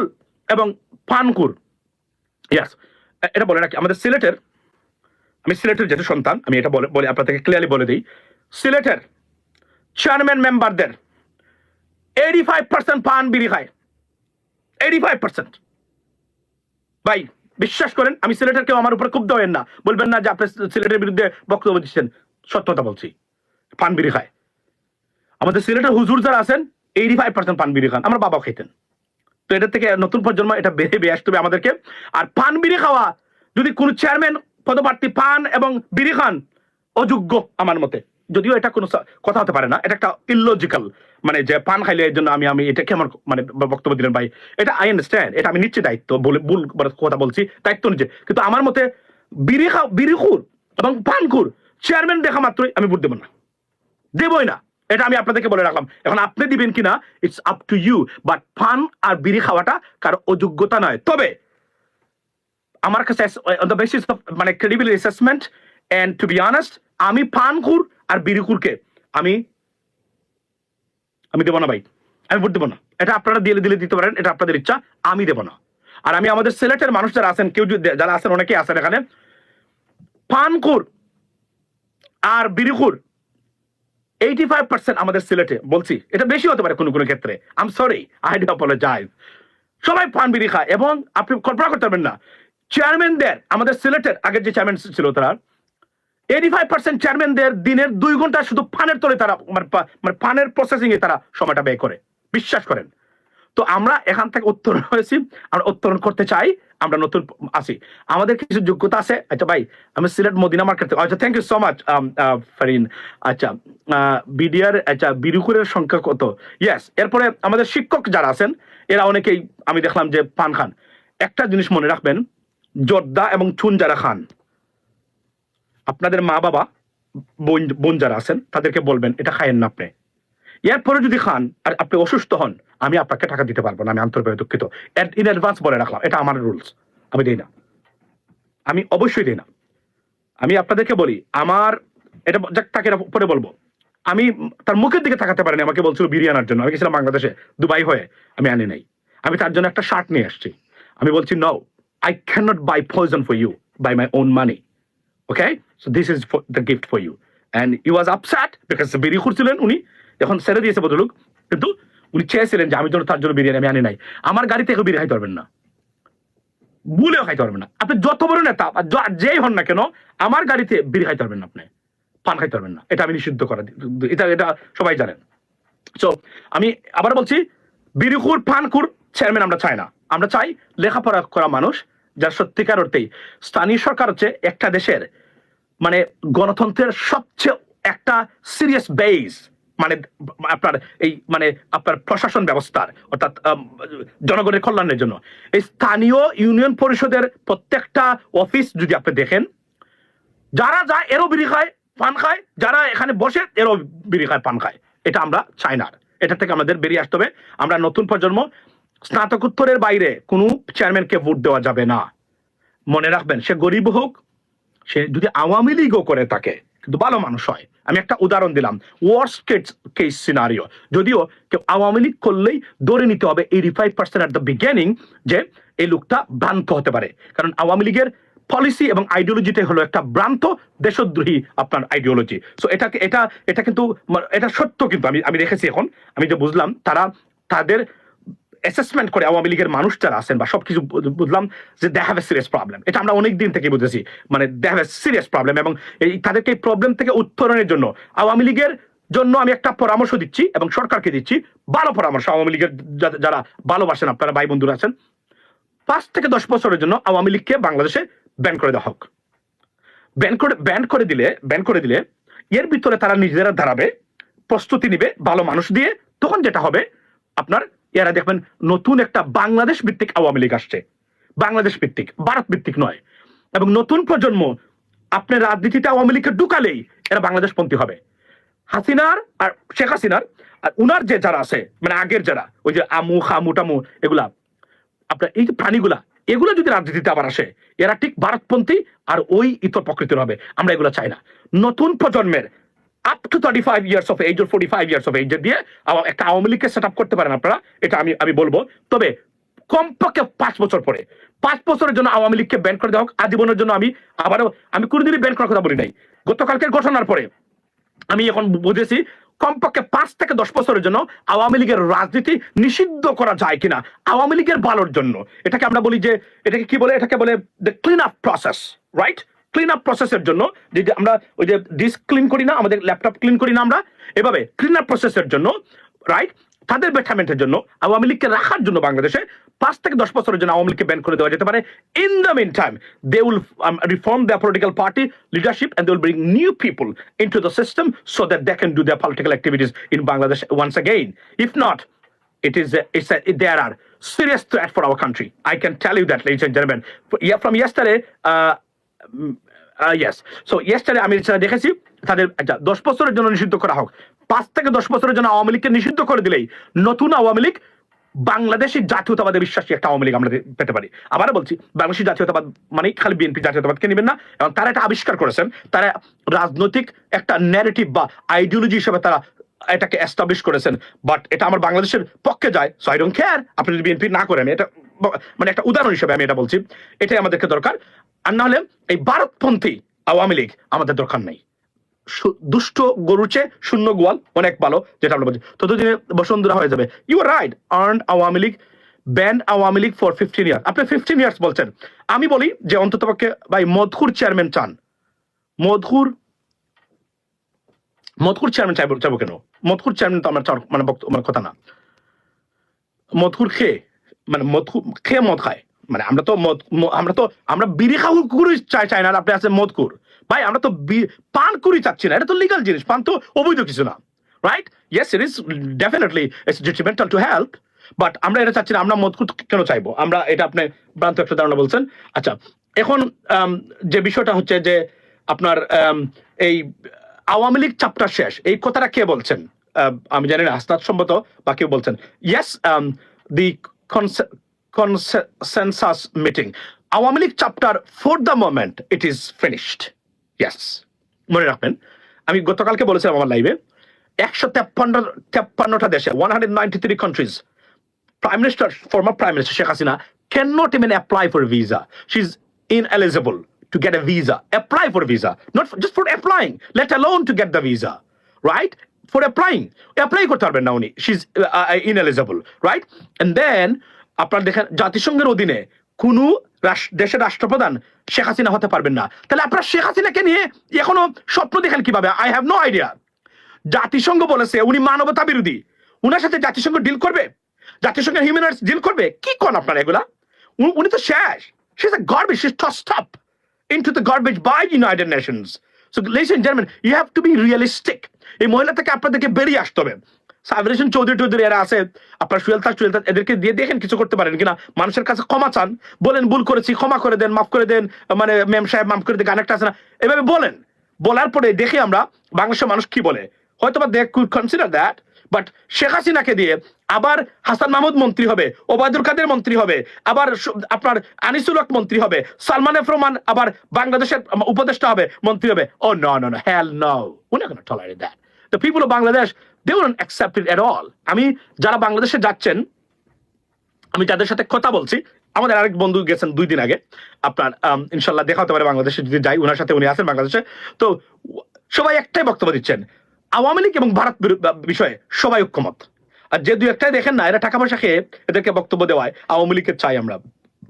এবং পানকুর। ইয়াস, এটা বলে রাখি, আমাদের আমি সিলেটের যেহেতু সন্তান, আমি এটা বলে আপনাদেরকে ক্লিয়ারলি বলে দিই, সিলেটের চেয়ারম্যান মেম্বারদের 85% পান বিড়ি খায়। 85%। ভাই বিশ্বাস করেন, আমি সিলেটের কেউ আমার উপরে ক্ষুব্ধ হবেন না, বলবেন না যে আপনি সিলেটের বিরুদ্ধে বক্তব্য দিচ্ছেন। সত্য কথা বলছি, পান বিড়ি খায়। আমাদের সিলেটের হুজুর যারা আছেন 85% পান বিড়ি খান, আমার বাবা খাইতেন। তো এটা থেকে নতুন প্রজন্ম এটা বেরিয়ে আসতে হবে আমাদেরকে। আর পান বিড়ি খাওয়া, যদি কোন চেয়ারম্যান পদপ্রার্থী পান এবং বিড়ি খান, অযোগ্য আমার মতে। যদিও এটা কোনো কথা হতে পারে না, এটা একটা ইললজিক্যাল, মানে যে পান খাইলে এর জন্য আমি এটা কেমন মানে বক্তব্য দিলেন ভাই, এটা আই আন্ডারস্ট্যান্ড, এটা আমি নিচ্ছি দায়িত্ব, বলে ভুল কথা বলছি, দায়িত্ব নিচ্ছে। কিন্তু আমার মতে বিড়িখুর এবং পানখুর চেয়ারম্যান দেখা মাত্রই আমি ভোট দেবো না, দেবই না। এটা আমি আপনাদেরকে বলে রাখলাম। এখন আপনি দিবেন কিনা it's up to you, but পান আর বিড়ি খাওয়াটা কারো অযোগ্যতা নয়। তবে আমার কাছে অন দ্য বেসিস অফ মানে credible assessment and to be honest, আমি পানখুর আর বিড়িখুরকে আমি দেবো না ভাই, আমি ভোট দেবো না। এটা আপনারা দিলে দিতে পারেন, এটা আপনাদের ইচ্ছা, আমি দেবো না। আর আমি আমাদের সিলেটের মানুষ যারা আছেন, কেউ যারা আছেন, অনেকেই আছেন এখানে, পানখুর আর বিড়িখুর 85% আমাদের সিলেটে, বলছি এটা বেশি হতে পারে কোনো কোনো ক্ষেত্রে, I am sorry, I do apologize, সবাই পান বিড়ি খায়। এবং আপনি কল্পনা করতে পারবেন না, চেয়ারম্যানদের, আমাদের সিলেটের আগের যে চেয়ারম্যান ছিল তারা 85% চেয়ারম্যানদের দিনের 2 ঘন্টা শুধু পানের তলে তারা মানে পানের প্রসেসিং এ তারা সময়টা ব্যয় করে, বিশ্বাস করেন। তো আমরা এখান থেকে উত্তরণ হয়েছি, আমরা উত্তরণ করতে চাই, আমরা নতুন আসি, আমাদের কিছু যোগ্যতা আছে। আচ্ছা ভাই, আমি সিলেট মদিনা মার্কেট থেকে, আচ্ছা thank you so much Farin. আচ্ছা বিডিআর, আচ্ছা বিরুকুরের সংখ্যা কত? ইয়েস। এরপরে আমাদের শিক্ষক যারা আছেন এরা অনেকেই আমি দেখলাম যে পান খান। একটা জিনিস মনে রাখবেন, জর্দা এবং চুন যারা খান, আপনাদের মা বাবা বোন যারা আছেন তাদেরকে বলবেন এটা খায়েন না আপনি। এরপরে যদি খান আর আপনি অসুস্থ হন, আমি আপনাকে টাকা দিতে পারবো না, আমি আন্তরিকভাবে দুঃখিত, ইন অ্যাডভান্স বলে রাখলাম, এটা আমার রুলস, আমি দিই না, আমি অবশ্যই দিই না। আমি আপনাদেরকে বলি, আমার এটা তাকে পরে বলবো, আমি তার মুখের দিকে তাকাতে পারিনি, আমাকে বলছিল বিরিয়ানি আনার জন্য, আমি গেছিলাম বাংলাদেশে দুবাই হয়ে, আমি আনি নাই। আমি তার জন্য একটা শার্ট নিয়ে আসছি, আমি বলছি no, I can not buy poison for you by my own money, okay, so this is the gift for you. And he was upset because বিড়ি খুঁড়ছিলেন উনি, এখন ছেড়ে দিয়েছে ভদ্রলোক, কিন্তু উনি চেয়েছিলেন যে আমি যেন তার জন্য বিরিয়ানি আমি আনি নাই। আমার গাড়িতে কেউ বিরিয়ানি খাইতে পারবেন না, ভুলেও খাইতে পারবেন না, আপনি যত বড় নেতা যেই হন না কেন, আমার গাড়িতে বিড়ি খাইতে পারবেন না, আপনি পান খাইতে পারবেন না, এটা আমি নিষিদ্ধ করা, এটা সবাই জানেন। সো আমি আবার বলছি, বিড়িখুর পানখুর চেয়ারম্যান আমরা চাই না, আমরা চাই লেখাপড়া করা মানুষ, যার সত্যিকার অর্থেই স্থানীয় সরকার হচ্ছে একটা দেশের মানে গণতন্ত্রের সবচেয়ে একটা সিরিয়াস বেস, মানে আপনার এই মানে আপনার প্রশাসন ব্যবস্থার, অর্থাৎ জনগণের কল্যাণের জন্য এই স্থানীয় ইউনিয়ন পরিষদের প্রত্যেকটা অফিস যদি আপনি দেখেন, যারা যায় এরও বিড়ি খায় পান খায়, যারা এখানে বসে এরও বিড়ি খায় পান খায়, এটা আমরা চাই না। এটা থেকে আমাদের বেরিয়ে আসতে হবে। আমরা নতুন প্রজন্ম, স্নাতকোত্তরের বাইরে কোনো চেয়ারম্যানকে ভোট দেওয়া যাবে না, মনে রাখবেন, সে গরিব হোক, সে যদি আওয়ামী লীগও করে থাকে কিন্তু ভালো মানুষ হয়। আমি একটা উদাহরণ দিলাম, ওয়ার্স্ট কেস সিনারিও, যদিও কেউ আওয়ামী লীগ করলেই ধরে নিতে হবে 85% এট দ্য বিগিনিং যে এই লোকটা ভ্রান্ত হতে পারে, কারণ আওয়ামী লীগের পলিসি এবং আইডিওলজিতে হলো একটা ভ্রান্ত দেশদ্রোহী আপনার আইডিওলজি। সো এটা কিন্তু এটা সত্য, কিন্তু আমি দেখেছি, এখন আমি যে বুঝলাম তারা তাদের অ্যাসেসমেন্ট করে আওয়ামী লীগের মানুষ যারা আছেন বা সবকিছু বুঝলাম যে they have a serious problem, এটা আমরা অনেক দিন থেকে বুঝেছি, মানে they have a serious problem. এবং এই তাদেরকে এই প্রবলেম থেকে উত্তরণের জন্য আওয়ামী লীগের জন্য আমি একটা পরামর্শ দিচ্ছি এবং সরকারকে দিচ্ছি, ভালো পরামর্শ। আওয়ামী লীগের যারা ভালোবাসেন আপনারা ভাই বন্ধুরা আছেন, 5 থেকে 10 বছরের জন্য আওয়ামী লীগকে বাংলাদেশে ব্যান করে দেওয়া হোক। ব্যান করে দিলে এর ভিতরে তারা নিজেরা দাঁড়াবে, প্রস্তুতি নিবে ভালো মানুষ দিয়ে, তখন যেটা হবে আপনার এরা দেখবেন নতুন একটা বাংলাদেশ ভিত্তিক আওয়ামী লীগ আসছে, বাংলাদেশ ভিত্তিক, ভারত ভিত্তিক নয়। এবং নতুন প্রজন্ম আপনার রাজনীতিতে আওয়ামী লীগকে ঢুকালেই এরা বাংলাদেশপন্থী হবে। হাসিনার আর শেখ হাসিনার আর উনার যে যারা আছে, মানে আগের যারা, ওই যে আমু খামু টামু এগুলা, আপনার এই যে প্রাণীগুলা, এগুলো যদি রাজনীতিতে আবার আসে, এরা ঠিক ভারতপন্থী আর ওই ইতর প্রকৃতির হবে। আমরা এগুলো চাই না। নতুন প্রজন্মের up to 35 years of age, 45 years of age দিয়ে একটা আওয়ামী লীগকে সেট আপ করতে পারেন আপনারা, এটা আমি বলবো। তবে কমপক্ষে 5 বছর পরে, 5 বছরের জন্য আওয়ামী লীগকে ব্যান করে দেওয়া হোক, আজীবনের জন্য। আমি কোনোদিনই ব্যান করার কথা বলি নাই। গতকালকের ঘটনার পরে আমি এখন বুঝেছি কমপক্ষে 5 থেকে 10 বছরের জন্য আওয়ামী লীগের রাজনীতি নিষিদ্ধ করা যায় কিনা, আওয়ামী লীগের ভালোর জন্য। এটাকে আমরা বলি যে, এটাকে কি বলে, এটাকে বলে the clean up process, right? Clean up প্রসেসের জন্য, যে আমরা ওই যে ডিস্ক ক্লিন করি না, আমাদের ল্যাপটপ ক্লিন করি না আমরা, এভাবে ক্লিন আপ প্রসেসের জন্য, রাইট, তাদের বেটারমেন্টের জন্য আওয়ামী লীগকে রাখার জন্য বাংলাদেশে 5 থেকে 10 বছরের জন্য আওয়ামী লীগকে ব্যান করে দেওয়া যেতে পারে। In the mean time they will reform their political party leadership and they will bring new people into the system so that they can do their political activities in Bangladesh once again. If not, there are serious threat for our country. I can tell you that, ladies and gentlemen. From yesterday, yes. So yesterday আমি দেখেছি তাদের 10 বছরের জন্য নিষিদ্ধ করা হোক, 5 থেকে 10 বছরের জন্য আওয়ামী লীগকে নিষিদ্ধ করে দিলেই নতুন আওয়ামী লীগ, বাংলাদেশি জাতীয়তাবাদে বিশ্বাসী একটা আওয়ামী লীগ আমরা পেতে পারি। আবার বলছি, বাংলাদেশি জাতীয়তাবাদ মানে খালি বিএনপি জাতীয়তাবাদকে নেবেন না, এবং তারা এটা আবিষ্কার করেছেন, তারা রাজনৈতিক একটা ন্যারেটিভ বা আইডিওলজি হিসেবে তারা এটাকে এস্টাবলিশ করেছেন। বাট এটা আমার বাংলাদেশের পক্ষে যায়, সো আই ডোন্ট কেয়ার আপনি যদি বিএনপি না করেন, এটা মানে একটা উদাহরণ হিসেবে আমি এটা বলছি, এটাই আমাদেরকে দরকার। আর না হলে এই ভারতপন্থী আওয়ামী লীগ আমাদের দরকার নাই। দুষ্ট গরুর চেয়ে শূন্য গোয়াল অনেক ভালো, যেটা আমরা বলছি, ততদিনে বসুন্ধরা হয়ে যাবে। You are right, earn Awami League, banned Awami League for 15 years. আপনি 15 ইয়ার্স বলছেন, আমি বলি যে অন্তত পক্ষে ভাই মধুর চেয়ারম্যান চান, মধুর চেয়ারম্যান চাইবো কেন? মধুর চেয়ারম্যান তো আমার মানে আমার কথা না। মধুর খেয়ে মানে মদ খায়, মানে আমরা বিড়ি খাওয়া চাই না, আপনি আছেন মধুর ভাই, আমরা তো পান করি চাচ্ছি না, এটা তো লিগাল জিনিস, পান তো অবৈধ কিছু না, right? Yes, it is definitely it's ডিট্রিমেন্টাল to health, but আমরা এটা চাচ্ছি না। আমরা মধুর কেন চাইবো? আমরা এটা আপনি ভ্রান্ত একটা ধারণা বলছেন। আচ্ছা, এখন যে বিষয়টা হচ্ছে যে আপনার এই আওয়ামী লীগ চ্যাপ্টার শেষ, এই কথাটা কে বলছেন? আমি জানি না, হাসনাত সম্মত বা কেউ বলছেন। Yes, the consensus meeting, Awami League chapter for the moment it is finished. Yes, মনে রাখবেন, আমি গতকালকে বলেছিলাম আমার লাইভে, 153টা দেশে, 193 countries, Prime Minister, former Prime Minister Sheikh Hasina cannot even apply for a visa. She's ineligible to get a visa. Apply for a visa, not just for applying, let alone to get the visa, right? For applying, apply করতে পারবেন না উনি, she's ineligible, right? And then আপনার দেখেন জাতিসংঘের অধীনে কোন দেশের রাষ্ট্রপ্রধান শেখ হাসিনা হতে পারবেন না। তাহলে আপনারা শেখ হাসিনাকে নিয়ে এখনো স্বপ্ন দেখেন কিভাবে? I have no idea. জাতিসংঘ বলেছে উনি মানবতা বিরোধী, উনার সাথে জাতিসংঘ ডিল করবে, জাতিসংঘের হিউম্যান রাইটস ডিল করবে? কি কোন আপনারা এগুলা? উনি তো শেষ, she is a garbage, she is tossed up into the garbage by United Nations. So ladies and gentleman, you have to be realistic. এই মহিলা থেকে আপনাদেরকে বেরিয়ে আসতে হবে। সাবরেশন চৌধুরী এরা আছে, আপনার সুয়েলতা এদেরকে দিয়ে দেখেন কিছু করতে পারেন কিনা, মানুষের কাছে ক্ষমা চান, বলেন ভুল করেছি, ক্ষমা করে দেন, মাফ করে দেন, মানে মেম সাহেব মাফ করে দেন, গান একটা আছে না, এভাবে বলেন। বলার পরে দেখি আমরা বাংলাদেশের মানুষ কি বলে, হয়তো বা they could consider that. But Sheikh হাসিনাকে দিয়ে আবার হাসান মাহমুদ মন্ত্রী হবে, ওবায়দুল কাদের মন্ত্রী হবে, আবার আপনার আনিসুল হক মন্ত্রী হবে, সালমান এফ রহমান আবার বাংলাদেশের উপদেষ্টা হবে, মন্ত্রী হবে। Oh no no no, hell no, we not gonna tolerate that. The people of Bangladesh, they wouldn't accept it at all. আমি যারা বাংলাদেশে যাচ্ছেন, আমি যাদের সাথে কথা বলছি, আমাদের আরেক বন্ধু গেছেন 2 দিন আগে, আপনার ইনশাল্লাহ দেখা হতে পারে বাংলাদেশে যদি যাই, ওনার সাথে উনি আছেন বাংলাদেশে। তো সবাই একটাই বক্তব্য দিচ্ছেন, আওয়ামী লীগ এবং ভারত বিষয়ে সবাই ঐক্যমত। আর যে 2-1টাই দেখেন না, এরা টাকা পয়সা খেয়ে এদেরকে বক্তব্য দেওয়ায় আওয়ামী লীগকে চাই আমরা।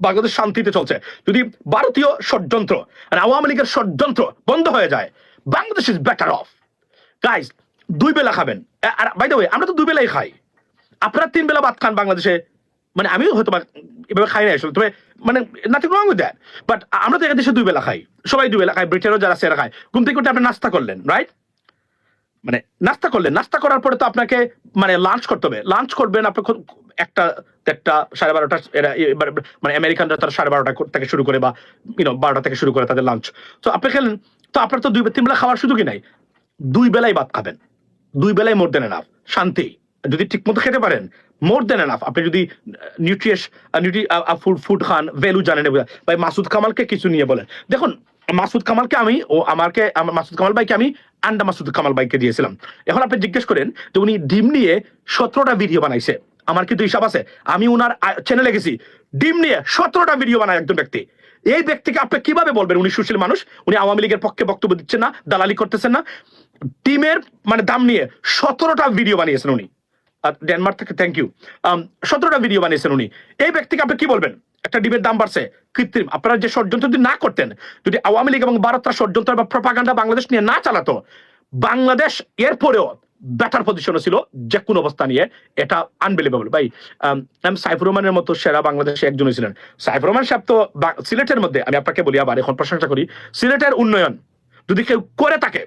বাংলাদেশ শান্তিতে চলছে, যদি ভারতীয় ষড়যন্ত্র আর আওয়ামী লীগের ষড়যন্ত্র বন্ধ হয়ে যায়, Bangladesh is better of. Guys, 2 বেলা খাবেন, আর বাই দ্য ওয়ে আমরা তো 2 বেলাই খাই, আপনারা 3 বেলা ভাত খান বাংলাদেশে, মানে আমিও হয়তো এভাবে খাই না আসলে, তবে মানে nothing wrong with that, but আমরা তো এদেশে 2 বেলা খাই, সবাই 2 বেলা খাই, ব্রিটেনও যারা সেরা খায়। ঘুম থেকে উঠে আপনি নাস্তা করলেন, রাইট? মানে নাস্তা করলেন, নাস্তা করার পরে তো আপনাকে মানে লাঞ্চ করতে হবে, লাঞ্চ করবেন আপনি 1টা 1:30 12:30, এরা মানে আমেরিকানরা তারা 12:30 থেকে শুরু করে বা 12টা থেকে শুরু করে তাদের লাঞ্চ। তো আপনি খেলেন, তো আপনার তো 2-3 বেলা খাওয়ার সুযোগই নাই, 2 বেলাই ভাত খাবেন, 2 বেলাই মোর দেন এনাফ, শান্তি। যদি ঠিক মতো খেতে পারেন, মোর দেন এনাফ। আপনি যদি ফুড খান, ভ্যালু জানেন। ভাই মাসুদ কামালকে কিছু নিয়ে বলেন, দেখুন মাসুদ কামালকে আমি মাসুদ কামাল ভাইকে আমি আন্ডা মাসুদ কামাল ভাইকে দিয়েছিলাম। এখন আপনি জিজ্ঞেস করেন যে উনি ডিম নিয়ে 17টা ভিডিও বানাইছে, আমার কিন্তু হিসাব আছে, আমি উনার চ্যানেলে গেছি, ডিম নিয়ে 17টা ভিডিও বানায় একজন ব্যক্তি। এই ব্যক্তিকে আপনি কিভাবে বলবেন উনি সুশীল মানুষ, উনি আওয়ামী লীগের পক্ষে বক্তব্য দিচ্ছেন না, দালালি করতেছেন না? ডিমের মানে দাম নিয়ে 17টা ভিডিও বানিয়েছেন উনি, ডেনমার্ক থেকে, থ্যাংক ইউ। 17টা ভিডিও বানিয়েছেন উনি। এই ব্যক্তিকে আপনি কি বলবেন? একটা ডিমের দাম বাড়ছে কৃত্রিম। আপনারা যে ষড়যন্ত্র যদি না করতেন, যদি আওয়ামী লীগ এবং ভারতরা ষড়যন্ত্র বা প্রপাগান্ডা বাংলাদেশ নিয়ে না চালাতো, বাংলাদেশ এরপরেও বেটার পজিশনে ছিল যে কোনো অবস্থা নিয়ে। এটা আনবিলিভেবল ভাই। সাইফুর রহমানের মতো সেরা বাংলাদেশে একজনই ছিলেন। সাইফুর রহমান সাহেব তো সিলেটের মধ্যে, আমি আপনাকে বলি আবার এখন প্রশংসা করি, সিলেটের উন্নয়ন যদি কেউ করে থাকে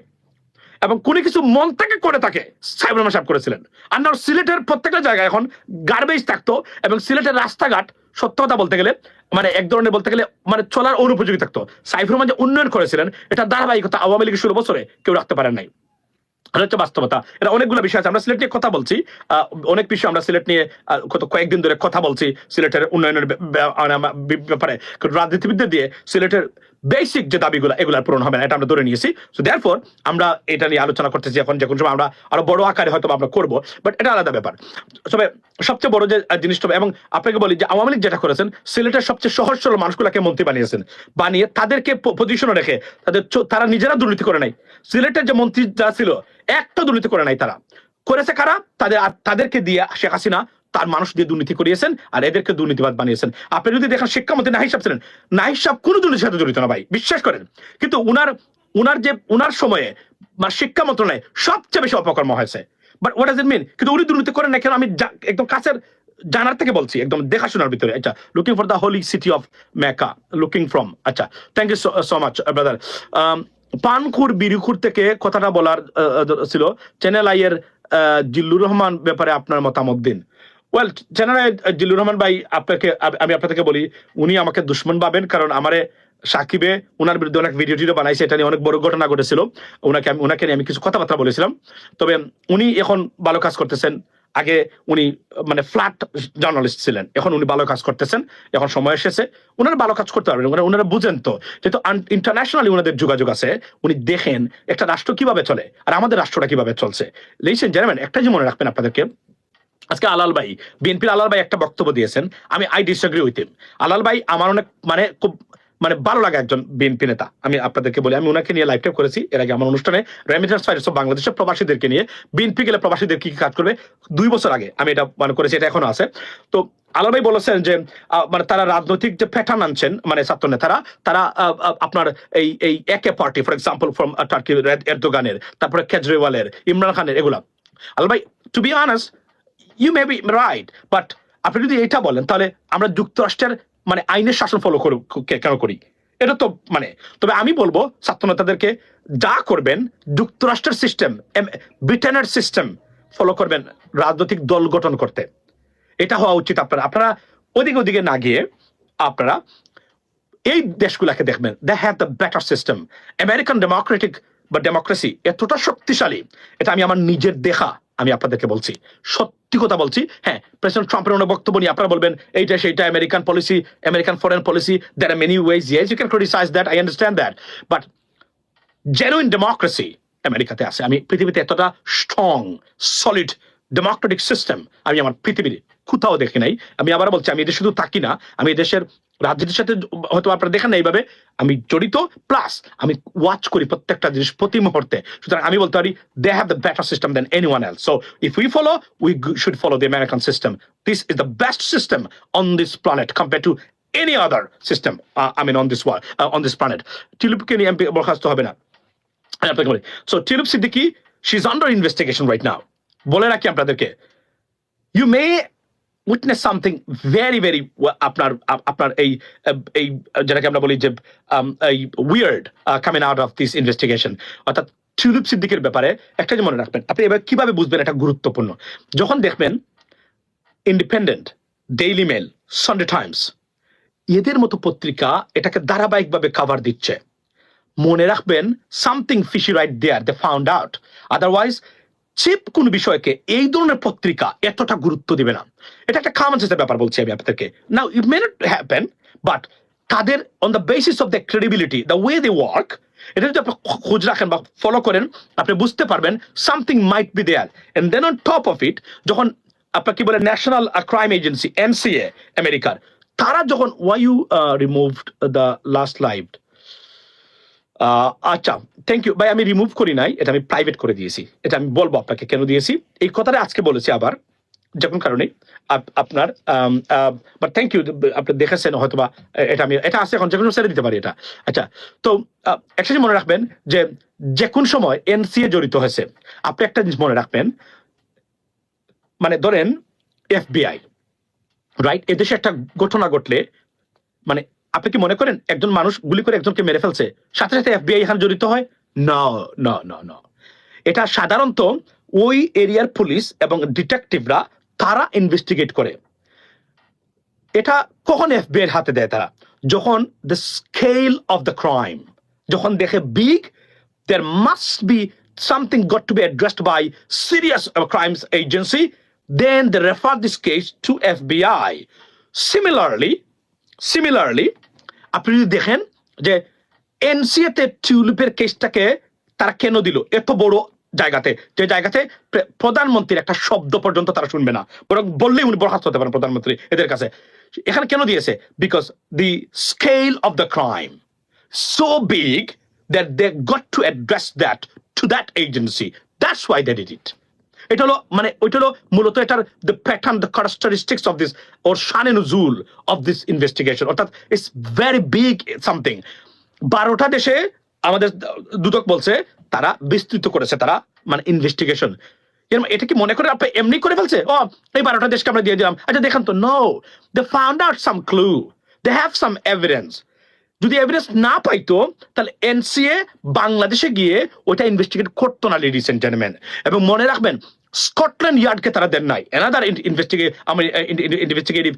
এবং কোনো কিছু মন থেকে করে থাকে, সাইফুর রহমান সাহেব করেছিলেন। আর না সিলেটের প্রত্যেকটা জায়গায় এখন গার্বেজ থাকতো এবং সিলেটের রাস্তাঘাট সত্য কথা বলতে গেলে মানে এক ধরনের বলতে গেলে মানে চলার অনুপযোগী থাকতো। সাইফুর রহমান যে উন্নয়ন করেছিলেন, এটা ধারাবাহিকতা আওয়ামী লীগের 16 বছরে কেউ রাখতে পারেন নাই। এটা হচ্ছে বাস্তবতা। এটা অনেকগুলো বিষয় আছে, আমরা সিলেট নিয়ে কথা বলছি, অনেক বিষয় আমরা সিলেট নিয়ে কয়েকদিন ধরে কথা বলছি, সিলেটের উন্নয়নের ব্যাপারে। রাজনীতিবিদদের দিয়ে সিলেটের বেসিক যে দাবিগুলো এগুলো পূরণ হবে না, এটা আমরা ধরে নিয়েছি। সো দেয়ারফর আমরা এটা নিয়ে আলোচনা করতেছি এখন, যে কোনো সময় আমরা আরো বড় আকারে হয়তো আমরা করবো, বাট এটা আলাদা ব্যাপার। তবে সবচেয়ে বড় যে জিনিসটা, এবং আপনাকে বলি যে আওয়ামী লীগ যেটা করেছেন, সিলেটের সবচেয়ে সহজ সরল মানুষগুলোকে মন্ত্রী বানিয়েছেন, বানিয়ে তাদেরকে পজিশনে রেখে তারা নিজেরা দুর্নীতি করে নাই। সিলেটের যে মন্ত্রী যারা ছিল একটা দুর্নীতি করে নাই, তারা করেছে কারা? তাদেরকে দিয়ে শেখ হাসিনা তার মানুষ দিয়ে দুর্নীতি করিয়েছেন আর এদেরকে দুর্নীতিবাদ বানিয়েছেন। আপনি যদি দেখেন শিক্ষামন্ত্রী নাহিদ সাহেব ছিলেন, নাহিদ সাহেব কোনো দুর্নীতির সাথে জড়িত না ভাই, বিশ্বাস করেন। কিন্তু উনার সময়ে মানে শিক্ষা মন্ত্রণালয়ে সবচেয়ে বেশি অপকর্ম হয়েছে। বাট হোয়াট ডাজ ইট মিন? কিন্তু উনি দুর্নীতি করেন না কেন? আমি একদম কাছের জানার থেকে বলছি, একদম দেখাশোনার ভিতরে। আচ্ছা, looking for the holy city of Mecca, looking from. আচ্ছা, thank you so much brother. পানখুর বিরিখুর থেকে কথাটা বলার ছিল। চ্যানেল আই এর জিল্লুর রহমান ব্যাপারে আপনার মতামত দিন। Well, channel I Zillur Rahman ভাই, আমি আপনাকে বলি, উনি আমাকে দুশ্মন ভাবেন, কারণ আমারে সাকিবে ওনার বিরুদ্ধে অনেক ভিডিও টিডিও বানাইছে, এটা নিয়ে অনেক বড় ঘটনা ঘটেছিল। ওনাকে নিয়ে আমি কিছু কথাবার্তা বলেছিলাম। তবে উনি এখন ভালো কাজ করতেছেন। আগে উনি মানে ফ্ল্যাট জার্নালিস্ট ছিলেন, এখন উনি ভালো কাজ করতেছেন। এখন সময় এসেছে উনারা ভালো কাজ করতে পারবেন। উনারা বুঝেন তো, যেহেতু ইন্টারন্যাশনালি ওনাদের যোগাযোগ আছে, উনি দেখেন একটা রাষ্ট্র কিভাবে চলে আর আমাদের রাষ্ট্রটা কিভাবে চলছে। লিসেন জেন্টলম্যান, একটা যে মনে রাখবেন আপনাদেরকে, আজকে আলাল ভাই, বিএনপির আলাল ভাই একটা বক্তব্য দিয়েছেন, আমি আই ডিসএগ্রি উইথ হিম। আলাল ভাই আমার অনেক খুব ভালো লাগে একজন বিএনপি নেতা। আমি আপনাদেরকে বলি, আমি ওনাকে নিয়ে লাইভ টাইপ করেছি এর আগে আমার অনুষ্ঠানে, রেমিটেন্স ফাইটার্স অফ বাংলাদেশের প্রবাসীদেরকে নিয়ে, বিএনপি গেলে প্রবাসীদের কি কাজ করবে 2 বছর আগে আমি এটা করেছি, এটা এখনো আছে। তো আলাল ভাই বলেছেন যে তারা রাজনৈতিক যে প্যাটার্ন আনছেন, ছাত্র নেতারা, তারা আপনার এই একে party, for example from Turkey এরদোগানের, তারপরে কেজরিওয়ালের, ইমরান খানের, এগুলা। আলাল ভাই, to be honest, you may be right, but আপনি যদি এটা বলেন, তাহলে আমরা যুক্তরাষ্ট্রের আইনের শাসন ফলো কেন করি? এটা তো তবে আমি বলবো ছাত্র নেতাদেরকে যা করবেন যুক্তরাষ্ট্রের সিস্টেম, ব্রিটেনের সিস্টেম ফলো করবেন রাজনৈতিক দল গঠন করতে। এটা হওয়া উচিত। আপনারা ওদিকে না গিয়ে আপনারা এই দেশগুলাকে দেখবেন, they have the better system. American democratic বা ডেমোক্রেসি এতটা শক্তিশালী, এটা আমি আমার নিজের দেখা, আমি আপনাদেরকে বলছি, সত্যি কথা বলছি। হ্যাঁ, প্রেসিডেন্ট ট্রাম্পের অনেক বক্তব্য নিয়ে আপনারা বলবেন এইটা সেইটা American policy, American foreign policy, there are many ways, yes you can criticize that, I understand that, but genuine democracy আমেরিকাতে আছে। আমি পৃথিবীতে এতটা স্ট্রং সলিড ডেমোক্রেটিক সিস্টেম আমি আমার পৃথিবীর কোথাও দেখি নাই। আমি আবার বলছি, আমি এদের শুধু থাকি না, আমি দেশের রাজনীতির সাথে হয়তো আপনারা দেখেন না এইভাবে, আমি জড়িত, প্লাস আমি ওয়াচ করি প্রত্যেকটা জিনিস প্রতি মুহূর্তে। সুতরাং আমি বলতে পারি they have the better system than anyone else. So if we follow, we should follow the American system. This is the best system on this planet compare to any other system, on this world, on this planet. টিলুপকে নিয়ে MP বরখাস্ত হবে না, আপনাকে বলি। So Tulip Siddiq, she is under investigation right now. বলে রাখি আপনাদেরকে, you may witness something very very আপনার এই যেটাকে আমরা বলি যে weird coming out of this investigation। অর্থাৎ টিলুপ সিদ্দিকের ব্যাপারে একটা যে মনে রাখবেন, আপনি এবার কিভাবে বুঝবেন এটা গুরুত্বপূর্ণ, যখন দেখবেন Independent, Daily Mail, Sunday Times, এদের মতো পত্রিকা এটাকে ধারাবাহিকভাবে কভার দিচ্ছে, মনে রাখবেন something fishy right there, they found out. Otherwise cheap কোন বিষয়কে এই ধরনের পত্রিকা এতটা গুরুত্ব দিবে না। এটা একটা কমন সেন্সের ব্যাপার বলছি আমি আপনাদেরকে। Now it may not happen, but তাদের on the basis of the credibility, the way they work, এটা যদি আপনি খোঁজ রাখেন বা ফলো করেন, আপনি বুঝতে পারবেন something might be there. And then on top of it, যখন আপনার কি বলে ন্যাশনাল ক্রাইম এজেন্সি এনসিএ আমেরিকার, তারা যখন why you removed the last live, আচ্ছা থ্যাংক ইউ ভাই, আমি রিমুভ করি নাই, এটা আমি প্রাইভেট করে দিয়েছি। এটা আমি বলবো আপনাকে কেন দিয়েছি, এই কথাটা আজকে বলেছি আবার। যে কোনো কারণে আপনার বাট থ্যাংক ইউ, আপনি দেখেছেন হয়তো বা এটা আছে এখন যে কোনো ছেড়ে দিতে পারি এটা। আচ্ছা, তো একটা জিনিস মনে রাখবেন যে কোন সময় এনসিএ জড়িত হয়েছে। আপনি একটা জিনিস মনে রাখবেন, মানে ধরেন এফবিআই, রাইট, এদেশে একটা ঘটনা ঘটলে, মানে আপনি কি মনে করেন একজন মানুষ গুলি করে একজনকে মেরে ফেলছে সাথে সাথে এফবিআই এখানে জড়িত হয়? না না না না, এটা সাধারণত ওই এরিয়ার পুলিশ এবং ডিটেকটিভরা তারা ইনভেস্টিগেট করে। এটা কখন এফবিআই এর হাতে দেয়? তারা যখন the scale of the crime, যখন দেখে big, there must be something got to be addressed by serious crimes agency, then they refer this case to FBI. Similarly, আপনি যদি দেখেন যে এনসিএ তে টিউলিপের কেসটাকে তারা কেন দিল এত বড় জায়গাতে, যে জায়গাতে প্রধানমন্ত্রীর একটা শব্দ পর্যন্ত তারা শুনবে না, বরং বললেই উনি বরখাস্ত হতে পারেন প্রধানমন্ত্রী এদের কাছে। এখানে কেন দিয়েছে? Because the scale of the crime so big that they got to address that to that agency. That's why they did it. এটা হলো মানে ওইটা হলো মূলত এটার the pattern, the characteristics of this or শানে নুজুল of this investigation, অর্থাৎ it's very big something. 12টা দেশে আমাদের দুদক বলছে তারা বিস্তৃত করেছে, তারা মানে ইনভেস্টিগেশন। এটা কি মনে করে আপনি এমনি করে ফেলছে, ও এই 12টা দেশকে আমরা দিয়ে দিলাম, আচ্ছা দেখেন তো? No, they found out some clue, they have some evidence. যদি এভিডেন্স না পাইতো তাহলে এনসিএ বাংলাদেশে গিয়ে ওটা ইনভেস্টিগেট করতো না, লেডিস এন্ড জেন্টলম্যান। এবং মনে রাখবেন স্কটল্যান্ড ইয়ার্ডকে তারা দেন নাই, another investigative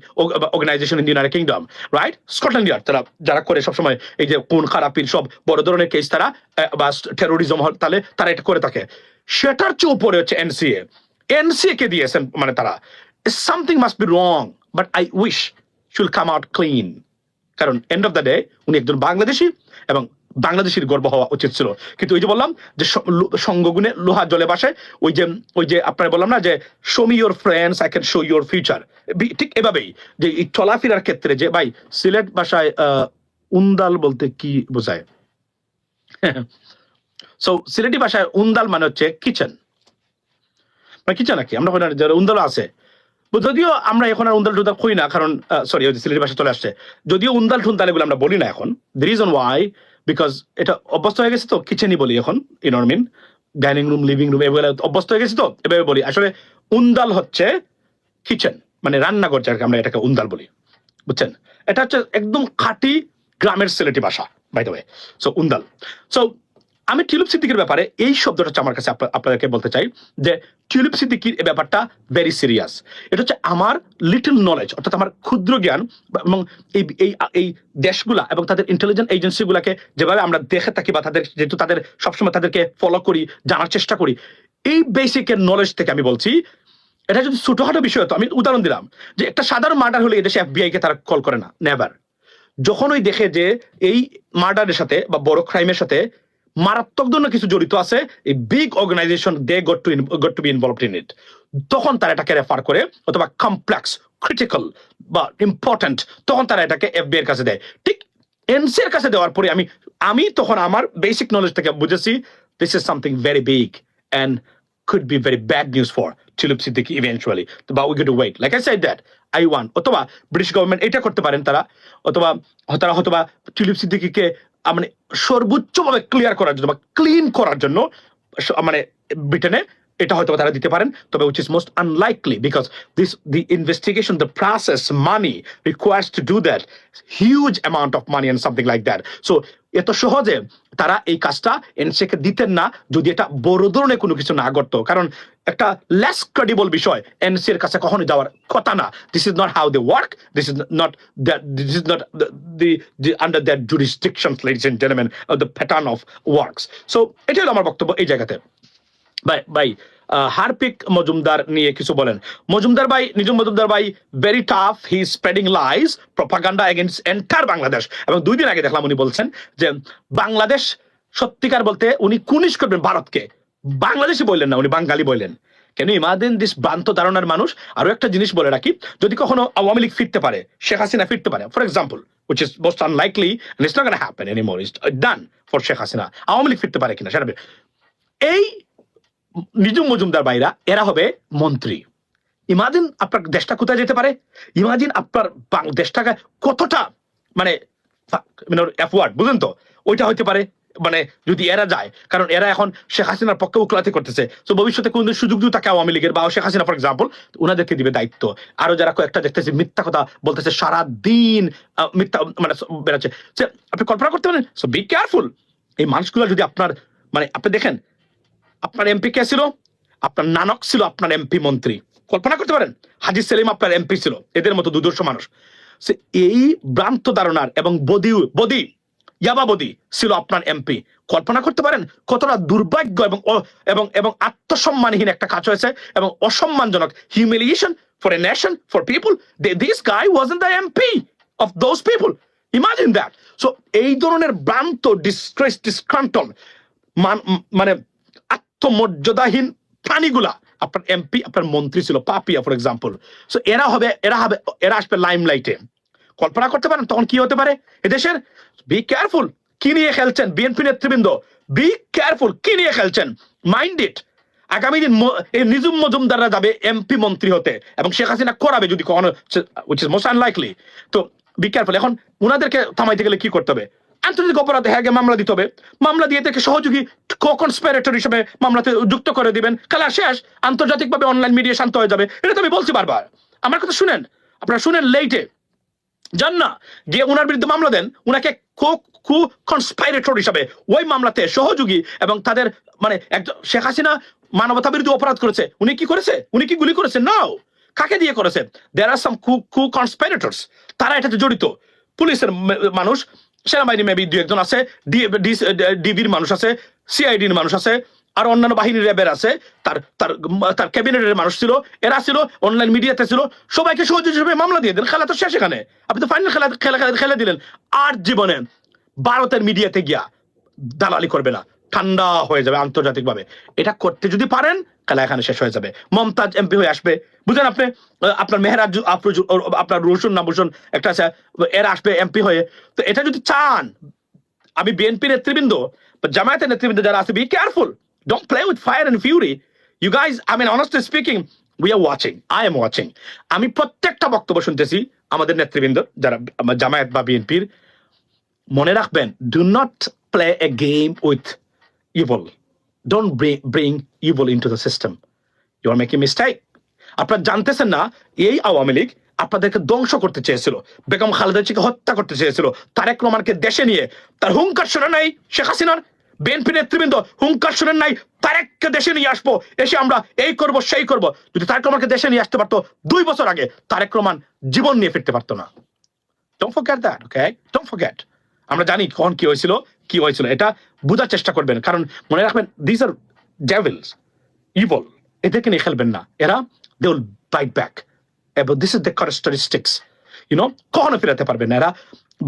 organization in United Kingdom, right? Scotland Yard তারা যারা করে সবসময় এই যে কোন খারাপির সব বড় ধরনের কেস তারা বা টেরোরিজম তাহলে তারা এটা করে থাকে, সেটার চেয়ে উপরে হচ্ছে এনসিএ কে দিয়েছেন, মানে তারা something must be wrong, but I wish should come out clean. কারণ এন্ড অফ দ্য ডে উনি একজন বাংলাদেশি এবং বাংলাদেশির গর্ব হওয়া উচিত ছিল। কিন্তু ওই যে বললাম যে সঙ্গগুণে লোহা জলে বাসায়, ওই যে আপনার বললাম না যে show me your friends I can show your future, ঠিক এভাবেই যে এই চলাফেরার ক্ষেত্রে যে ভাই সিলেট ভাষায় উন্দাল বলতে কি বোঝায়? সো সিলেটি ভাষায় উন্দাল মানে হচ্ছে কিচেন, মানে কিচেন নাকি আমরা উন্দাল আছে, যদিও আমরা এখন আর উন্দাল টুন্দাল খুঁই না, কারণ সরি ওই সিলেটি ভাষা চলে আসছে, যদিও উন্দাল টুন্দাল এগুলো আমরা বলি না এখন। দ্য রিজন ওয়াই, বিকজ এটা অভ্যস্ত হয়ে গেছে তো, কিচেনই বলি এখন, you know mean, dining room, living room এগুলো অভ্যস্ত হয়ে গেছে তো এভাবে বলি। আসলে উন্দাল হচ্ছে কিচেন, মানে রান্নাঘর, যাকে আমরা এটাকে উন্দাল বলি, বুঝছেন? এটা হচ্ছে একদম খাঁটি গ্রামের সিলেটি ভাষা, বাই দ্য ওয়ে। সো উন্দাল। সো আমি টিউলিপ সিদ্দিকির ব্যাপারে এই শব্দটা হচ্ছে আমার কাছে আপনাদেরকে বলতে চাই যে টিউলিপ সিদ্দিকির এই ব্যাপারটা ভেরি সিরিয়াস। এটা হচ্ছে আমার লিটল নলেজ, অর্থাৎ আমার ক্ষুদ্র জ্ঞান, এবং এই দেশগুলা এবং তাদের ইন্টেলিজেন্স এজেন্সিগুলাকে যেভাবে আমরা দেখে থাকি বা তাদের যেহেতু তাদের সবসময় তাদেরকে ফলো করি, জানার চেষ্টা করি, এই বেসিকের নলেজ থেকে আমি বলছি। এটা যদি ছোটখাটো বিষয় হতো, আমি উদাহরণ দিলাম যে একটা সাধারণ মার্ডার হলে এদেশে এফবিআই কে তারা কল করে না, নেভার। যখন ওই দেখে যে এই মার্ডারের সাথে বা বড় ক্রাইমের সাথে মারাত্মক ধরনের কিছু জড়িত আছে, এই big organization they got to be involved in it, তখন তারা এটাকে রেফার করে, অথবা কমপ্লেক্স, ক্রিটিক্যাল বা ইম্পর্টেন্ট, তখন তারা এটাকে এফবিআই এর কাছে দেয়। ঠিক এনসি এর কাছে দেওয়ার পরে আমি তখন আমার বেসিক নলেজ থেকে বুঝেছি this is something very big and could be very bad news for Tulip Siddiqui eventually. But we got to wait. Like I said that, I want. অথবা ব্রিটিশ গভর্নমেন্ট এটা করতে পারেন তারা, অথবা টিউলিপ সিদ্দিকিকে মানে সর্বোচ্চভাবে clear করার জন্য বা ক্লিন করার জন্য মানে ব্রিটেনে এটা হয়তো তারা দিতে পারেন, তবে which is most unlikely because the investigation, the process, money requires to do that, huge amount of money and something like that. So এত সহজে তারা এই কাজটা এনসিকে দিতেন না যদি এটা বড় ধরনের কোনো কিছু না করতো, কারণ একটা লেস ক্রেডিবল বিষয় এনসি এর কাছে কখনো যাওয়ার কথা না। This is not how they work, this is not the under their jurisdictions, ladies and gentlemen, the pattern of works. So এটা হলো আমার বক্তব্য এই জায়গাতে। ভাই হারপিক মজুমদার নিয়ে কিছু বলেন। নিজুম মজুমদার ভাই very tough, he is spreading lies, propaganda against enter Bangladesh. এবং 2 দিন আগে দেখলাম উনি বলছেন যে বাংলাদেশ সত্যিকার বলতে উনি কুনিশ করবেন ভারতকে, বাংলাদেশি বললেন না, উনি বাঙালি বললেন। কেন ইমাদিন দিস ভ্রান্ত ধারণার মানুষ। আরো একটা জিনিস বলে রাখি, যদি কখনো আওয়ামী লীগ ফিরতে পারে, শেখ হাসিনা ফিরতে পারে, for example, which is most unlikely and it's not going to happen anymore, it's done for Sheikh Hasina, Awami League ফিরতে পারে কিনা সেটা, এই নিজুম মজুমদার ভাইরা এরা হবে মন্ত্রী, ইমাজিন আপনার দেশটা কোথায় যেতে পারে, ইমাজিন আপনার দেশটাকে কতটা মানে অ্যাফওয়ার্ড, বুঝলেন তো, ওইটা হইতে পারে মানে যদি এরা যায়, কারণ এরা এখন শেখ হাসিনার পক্ষে উকিলাতি করতেছে, তো ভবিষ্যতে কোন সুযোগ দিও তাকে আওয়ামী লীগের বা শেখ হাসিনা ফর এক্সাম্পল, ওনাদেরকে দিবে দায়িত্ব। আরো যারা কয়েকটা দেখতেছে মিথ্যা কথা বলতেছে সারাদিন, মিথ্যা মানে বেড়াচ্ছে, আপনি কল্পনা করতে পারেন। So be careful. এই মানুষগুলো যদি আপনার মানে আপনি দেখেন, আপনার এমপি কে ছিল, আপনার নানক ছিল আপনার এমপি মন্ত্রী, কল্পনা করতে পারেন, হাজি সেলিম আপনার এমপি ছিল, এদের মতো দুদর্শ মানুষ। এই ভ্রান্ত ধারণার এবং বদি ইয়াবাবদি ছিল আপনার এমপি, কল্পনা করতে পারেন কতটা দুর্ভাগ্য এবং এবং এবং আত্মসম্মানহীন একটা কাজ হয়েছে এবং অসম্মানজনক, humiliation for a nation, for people. This guy wasn't the MP of those people, imagine that. So এই ধরনের ভ্রান্ত ডিসক্রান্তন মানে আত্মমর্যাদাহীন প্রাণীগুলা আপনার এমপি আপনার মন্ত্রী ছিল, পাপিয়া ফর এক্সাম্পল। সো এরা আসবে লাইমলাইটে, কল্পনা করতে পারেন তখন কি হতে পারে এদেশের। বি কেয়ারফুল কি নিয়ে খেলছেন বিএনপি নেতৃবৃন্দ, বি কেয়ারফুল কি নিয়ে খেলছেন, মাইন্ড ইট। আগামী দিন এই নিজুম মজুমদাররা যাবে এমপি মন্ত্রী হতে এবং শেখ হাসিনা করাবে যদি কখনো, উইচ ইজ মোস্ট আনলাইকলি। তো বি কেয়ারফুল। এখন উনাদেরকে থামাইতে গেলে কি করতে হবে, আন্তর্জাতিক অপরাধে হ্যাঁ মামলা দিতে হবে, মামলা দিয়ে থেকে সহযোগী কনস্পিরেটর হিসেবে মামলাতে যুক্ত করে দিবেন, খেলা শেষ, আন্তর্জাতিকভাবে অনলাইন মিডিয়া শান্ত হয়ে যাবে। এটা তো আমি বলছি বারবার, আমার কথা শুনেন, আপনারা শুনেন লেটে যান না, গিয়ে ওনার বিরুদ্ধে মামলা দেন, উনাকে কনস্পাইরেটর হিসাবে ওই মামলাতে সহযোগী, এবং তাদের মানে একজন শেখ হাসিনা মানবতা বিরোধী অপরাধ করেছে, উনি কি করেছে, উনি কি গুলি করেছে, নাও, কাকে দিয়ে করেছে, দেয়ার আর সাম কনস্পাইরেটরস, তারা এটাতে জড়িত, পুলিশের মানুষ, সেনাবাহিনী মেবি দু একজন আছে, ডিবির মানুষ আছে, সিআইডির মানুষ আছে, আর অন্যান্য বাহিনীর র্যাবের আছে, তার তার তার ক্যাবিনেটের মানুষ ছিল, এরা ছিল, অনলাইন মিডিয়াতে ছিল, সবাইকে সহযোগী হিসেবে মামলা দিয়ে দেন, খেলা তো শেষ এখানে, আপনি তো ফাইনাল খেলে দিলেন। আর জীবনে ভারতের মিডিয়াতে গিয়া দালালি করবে না, ঠান্ডা হয়ে যাবে আন্তর্জাতিকভাবে। এটা করতে যদি পারেন খেলা এখানে শেষ হয়ে যাবে। মমতাজ এমপি হয়ে আসবে, বুঝলেন আপনি, আপনার মেহরাজ আপনার রসুন না ভূষণ একটা আছে, এরা আসবে এমপি হয়ে। তো এটা যদি চান, আমি বিএনপি নেতৃবৃন্দ, জামায়াতের নেতৃবৃন্দ যারা আছে, be careful, don't play with fire and fury. You guys, I mean honestly speaking, we are watching, I am watching. আমি প্রত্যেকটা বক্তব্য শুনতেছি আমাদের নেতৃবৃন্দ যারা জামায়াত বা বিএনপির, মনে রাখবেন, do not play a game with evil, don't bring evil into the system, you are making mistake. আপনারা জানতেছেন না, এই আওয়ামী লীগ আপনাদেরকে ধ্বংস করতে চেয়েছিল, বেগম খালেদা জিয়াকে হত্যা করতে চেয়েছিল, তারেক রহমানকে দেশে নিয়ে, তার হুঙ্কার শোনা নাই শেখ হাসিনার, বিএনপি নেতৃবৃন্দ হুঙ্কার শোনেন নাই, তারেককে দেশে নিয়ে আসবো, এসে আমরা এই করব সেই করব। যদি তারেক রহমানকে দেশে নিয়ে আসতে পারতো 2 বছর আগে, তারেক রহমান জীবন নিয়ে ফিরতে পারতো না। Don't forget that, okay, don't forget. আমরা জানি কখন কি হয়েছিল, এটা বোঝার চেষ্টা করবেন, কারণ মনে রাখবেন, দিস আর ডেভিলস, ইভল, এদেরকে নিয়ে খেলবেন না, এরা দে উইল বাইট ব্যাক, এবং দিস ইজ দ্য ক্যারেক্টারিস্টিক্স, কখনো ফিরাতে পারবেন না। এরা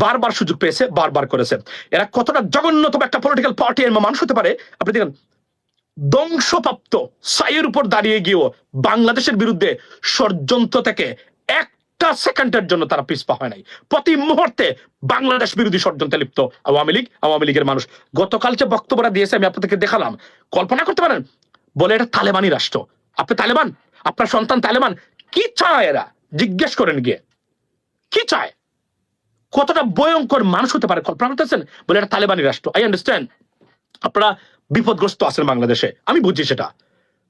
বারবার সুযোগ পেয়েছে, বারবার করেছে। এরা কতটা জঘন্যতম একটা পলিটিক্যাল পার্টি এর মানুষ হতে পারে, আপনি দেখেন, ধ্বংসপ্রাপ্ত সাইয়ের উপর দাঁড়িয়ে গিয়েও বাংলাদেশের বিরুদ্ধে ষড়যন্ত্র থেকে একটা সেকেন্ডের জন্য তারা পিছপা হয় নাই। প্রতি মুহূর্তে বাংলাদেশ বিরোধী ষড়যন্ত্রে লিপ্ত আওয়ামী লীগের মানুষ। গতকাল যে বক্তব্যটা দিয়েছে আমি আপনাদেরকে দেখালাম, কল্পনা করতে পারেন, বলে এটা তালেবানি রাষ্ট্র, আপনি তালেবান, আপনার সন্তান তালেবান, কি চায় এরা, জিজ্ঞেস করেন গিয়ে, কি চায়, কতটা ভয়ঙ্কর মানুষ হতে পারে, কল্পনা করতেছেন, বলে এটা তালেবানি রাষ্ট্র। আই আন্ডারস্ট্যান্ড আপনারা বিপদগ্রস্ত আছেন বাংলাদেশে, আমি বুঝি সেটা,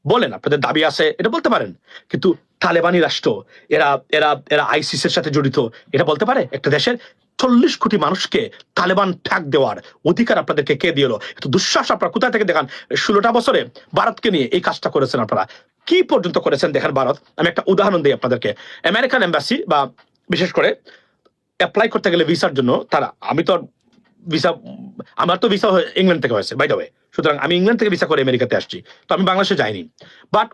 বলেন আপনাদের দাবি আছে, এটা বলতে পারেন, কিন্তু তালেবানি রাষ্ট্র, এরা এরা এরা আইসিসের সাথে জড়িত, এটা বলতে পারে একটা দেশের 40 কোটি মানুষকে তালেবান ঠ্যাক দেওয়ার অধিকার আপনাদেরকে কে দিল? এত দুঃসাহস আপনারা কোথায় থেকে দেখান? 16টা বছরে ভারতকে নিয়ে এই কাজটা করেছেন আপনারা, কি পর্যন্ত করেছেন দেখেন ভারত। আমি একটা উদাহরণ দিই আপনাদেরকে, আমেরিকান এম্বাসি বা বিশেষ করে অ্যাপ্লাই করতে গেলে ভিসার জন্য, তারা, আমার তো ভিসা ইংল্যান্ড থেকে হয়েছে বাই দ্য ওয়ে, সুতরাং আমি ইংল্যান্ড থেকে ভিসা করে আমেরিকাতে আসছি, তো আমি বাংলাদেশে যাইনি, বাট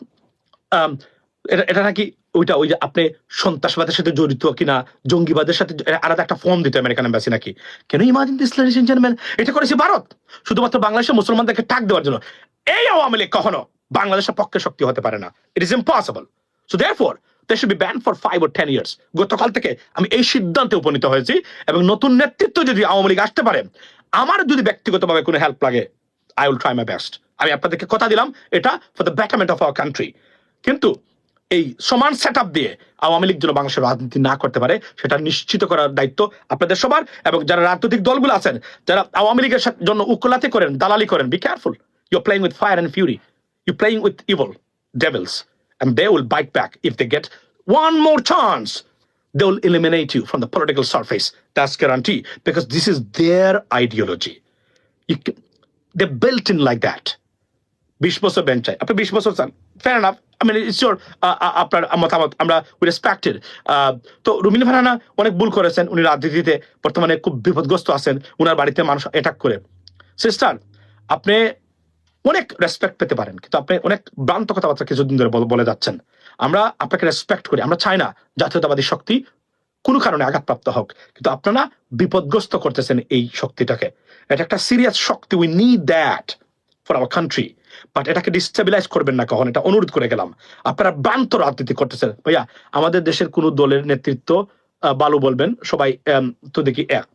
এটা নাকি ওই যে আপনি সন্ত্রাসবাদের সাথে জড়িত কিনা, জঙ্গিবাদের সাথে, আলাদা একটা ফর্ম দিতে আমেরিকান এম্বাসি নাকি। Can imagine this ladies and gentleman, এটা করেছে ভারত শুধুমাত্র বাংলাদেশের মুসলমানদেরকে টাক দেওয়ার জন্য। এই আওয়ামী লীগ কখনো বাংলাদেশের পক্ষে শক্তি হতে পারে না, it is impossible. So therefore they should be banned for 5 or 10 years. গতকাল থেকে আমি এই সিদ্ধান্তে উপনীত হয়েছি, এবং নতুন নেতৃত্ব যদি আওয়ামী লীগ আসতে পারে, আমার যদি ব্যক্তিগতভাবে কোনো হেল্প লাগে, I will try my best. আমি আপনাদেরকে কথা দিলাম, এটা for the betterment of our country. কিন্তু এই সমান সেট দিয়ে আওয়ামী লীগ যেন বাংলাদেশের রাজনীতি না করতে পারে সেটা নিশ্চিত করার দায়িত্ব আপনাদের সবার, এবং যারা রাজনৈতিক দলগুলো আছেন যারা আওয়ামী লীগের জন্য উকুলাতি করেন, দালালি করেন, be careful, you playing with fire and fury, you playing with evil devils, and they will bite back if they get one more chance. They will eliminate you from the political surface. That's guarantee, because this is their ideology. They built in like that. 20 বছর bench চাই, আপনি 20 বছর চান, fair enough, I mean it's your আপনার মতামত আমরা we respected. তো রুমিন ফারহানা অনেক ভুল করেছেন, উনি রাজনীতিতে বর্তমানে খুব বিপদগ্রস্ত আছেন, উনার বাড়িতে মানুষ অ্যাটাক করে। সিস্টার, আপনি অনেক রেসপেক্ট পেতে পারেন, কিন্তু আপনি অনেক ভ্রান্ত কথাবার্তা কিছুদিন ধরে বলে যাচ্ছেন। আমরা আপনাকে রেসপেক্ট করি, আমরা চাই না জাতীয়তাবাদী শক্তি কোনো কারণে আঘাতপ্রাপ্ত হোক, কিন্তু আপনারা বিপদগ্রস্ত করতেছেন এই শক্তিটাকে। এটা একটা serious Shakti, we need that for our country, but এটাকে ডিস্টেবিলাইজ করবেন না কখন, এটা অনুরোধ করে গেলাম। আপনারা ভ্রান্ত রাজনীতি করতেছেন। ভাইয়া, আমাদের দেশের কোন দলের নেতৃত্ব ভালো বলবেন সবাই তো দেখি এক,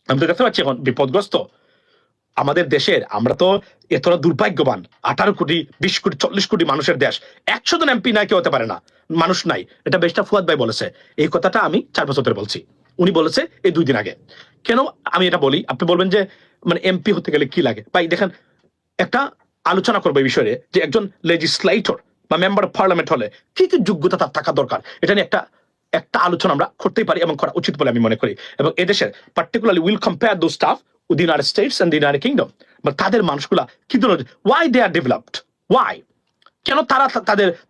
আমি তো দেখতে পাচ্ছি এখন বিপদগ্রস্ত আমাদের দেশের। আমরা তো এতটা দুর্ভাগ্যবান, 18 কোটি 20 কোটি 40 কোটি মানুষের দেশ, 100 জন এমপি নাই কেউ হতে পারে না, মানুষ নাই। এটা বেশটা ফুয়াদ ভাই বলেছে, এই কথাটা আমি 4 বছর ধরে বলছি, উনি বলেছে এই 2 দিন আগে। কেন আমি এটা বলি, আপনি বলবেন যে মানে এমপি হতে গেলে কি লাগে। ভাই দেখেন, একটা আলোচনা করবো এই বিষয়ে যে একজন লেজিসলেটর বা মেম্বার অফ পার্লামেন্ট হলে কি কি যোগ্যতা তার থাকা দরকার, এটা নিয়ে একটা আলোচনা আমরা করতেই পারি এবং করা উচিত বলে আমি মনে করি। এবং এদেশের particularly will compare those stuff with the United States and the United Kingdom, বা তাদের মানুষগুলা কি ধরনের, why they are developed, why, কেন তারা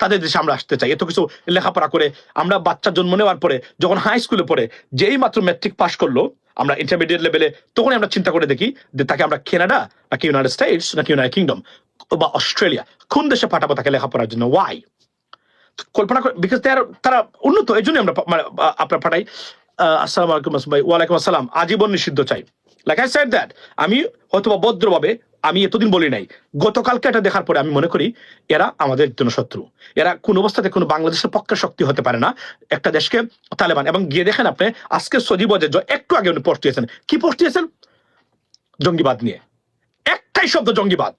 তাদের দেশে আমরা আসতে চাই। এত কিছু লেখাপড়া করে, আমরা বাচ্চা জন্ম নেওয়ার পরে যখন হাই স্কুলে পড়ে যেই মাত্র ম্যাট্রিক পাস করলো, আমরা ইন্টারমিডিয়েট লেভেলে, তখনই আমরা চিন্তা করে দেখি যে তাকে আমরা কানাডা নাকি ইউনাইটেড স্টেটস নাকি ইউনাইটেড কিংডম বা অস্ট্রেলিয়া কোন দেশে পাঠাবো তাকে লেখাপড়ার জন্য, ওয়াই? কল্পনা করে, বিকজ তারা উন্নত, এই জন্য আমরা আপনার পাঠাই। আসসালামু আলাইকুম ভাই। ওয়ালাইকুম আসসালাম। আজীবন নিষিদ্ধ চাই। লাইক আই সেড দ্যাট, আমি হয়তো ভদ্রভাবে আমি এতদিন বলি নাই, গতকালকে এটা দেখার পরে আমি মনে করি এরা আমাদের জন্য শত্রু, এরা কোন অবস্থাতে কোনো বাংলাদেশের পক্ষে শক্তি হতে পারে না একটা দেশকে তালেবান। এবং গিয়ে দেখেন আপনি আজকে সজীব একটু আগে উনি পোস্ট দিয়েছেন, কি পোস্ট দিয়েছেন? জঙ্গিবাদ নিয়ে, একটাই শব্দ, জঙ্গিবাদ।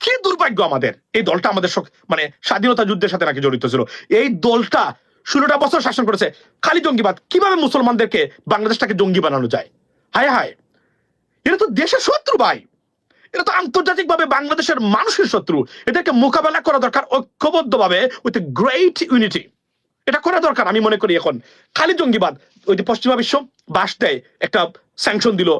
কি দুর্ভাগ্য আমাদের, এই দলটা আমাদের মানে স্বাধীনতা যুদ্ধের সাথে নাকি জড়িত ছিল, এই দলটা 16টা বছর শাসন করেছে, খালি জঙ্গিবাদ। কিভাবে মুসলমানদেরকে বাংলাদেশটাকে জঙ্গি বানানো যায়? হায় হায়, এরা তো দেশের শত্রু ভাই, এরা তো আন্তর্জাতিক ভাবে বাংলাদেশের মানুষের শত্রু। এদেরকে মোকাবেলা করা দরকার ঐক্যবদ্ধ ভাবে, উইথ গ্রেট ইউনিটি, এটা করা দরকার আমি মনে করি। এখন খালি জঙ্গিবাদ, ওই যে পশ্চিমা বিশ্ব বাস দেয়, একটা স্যাংশন দিল,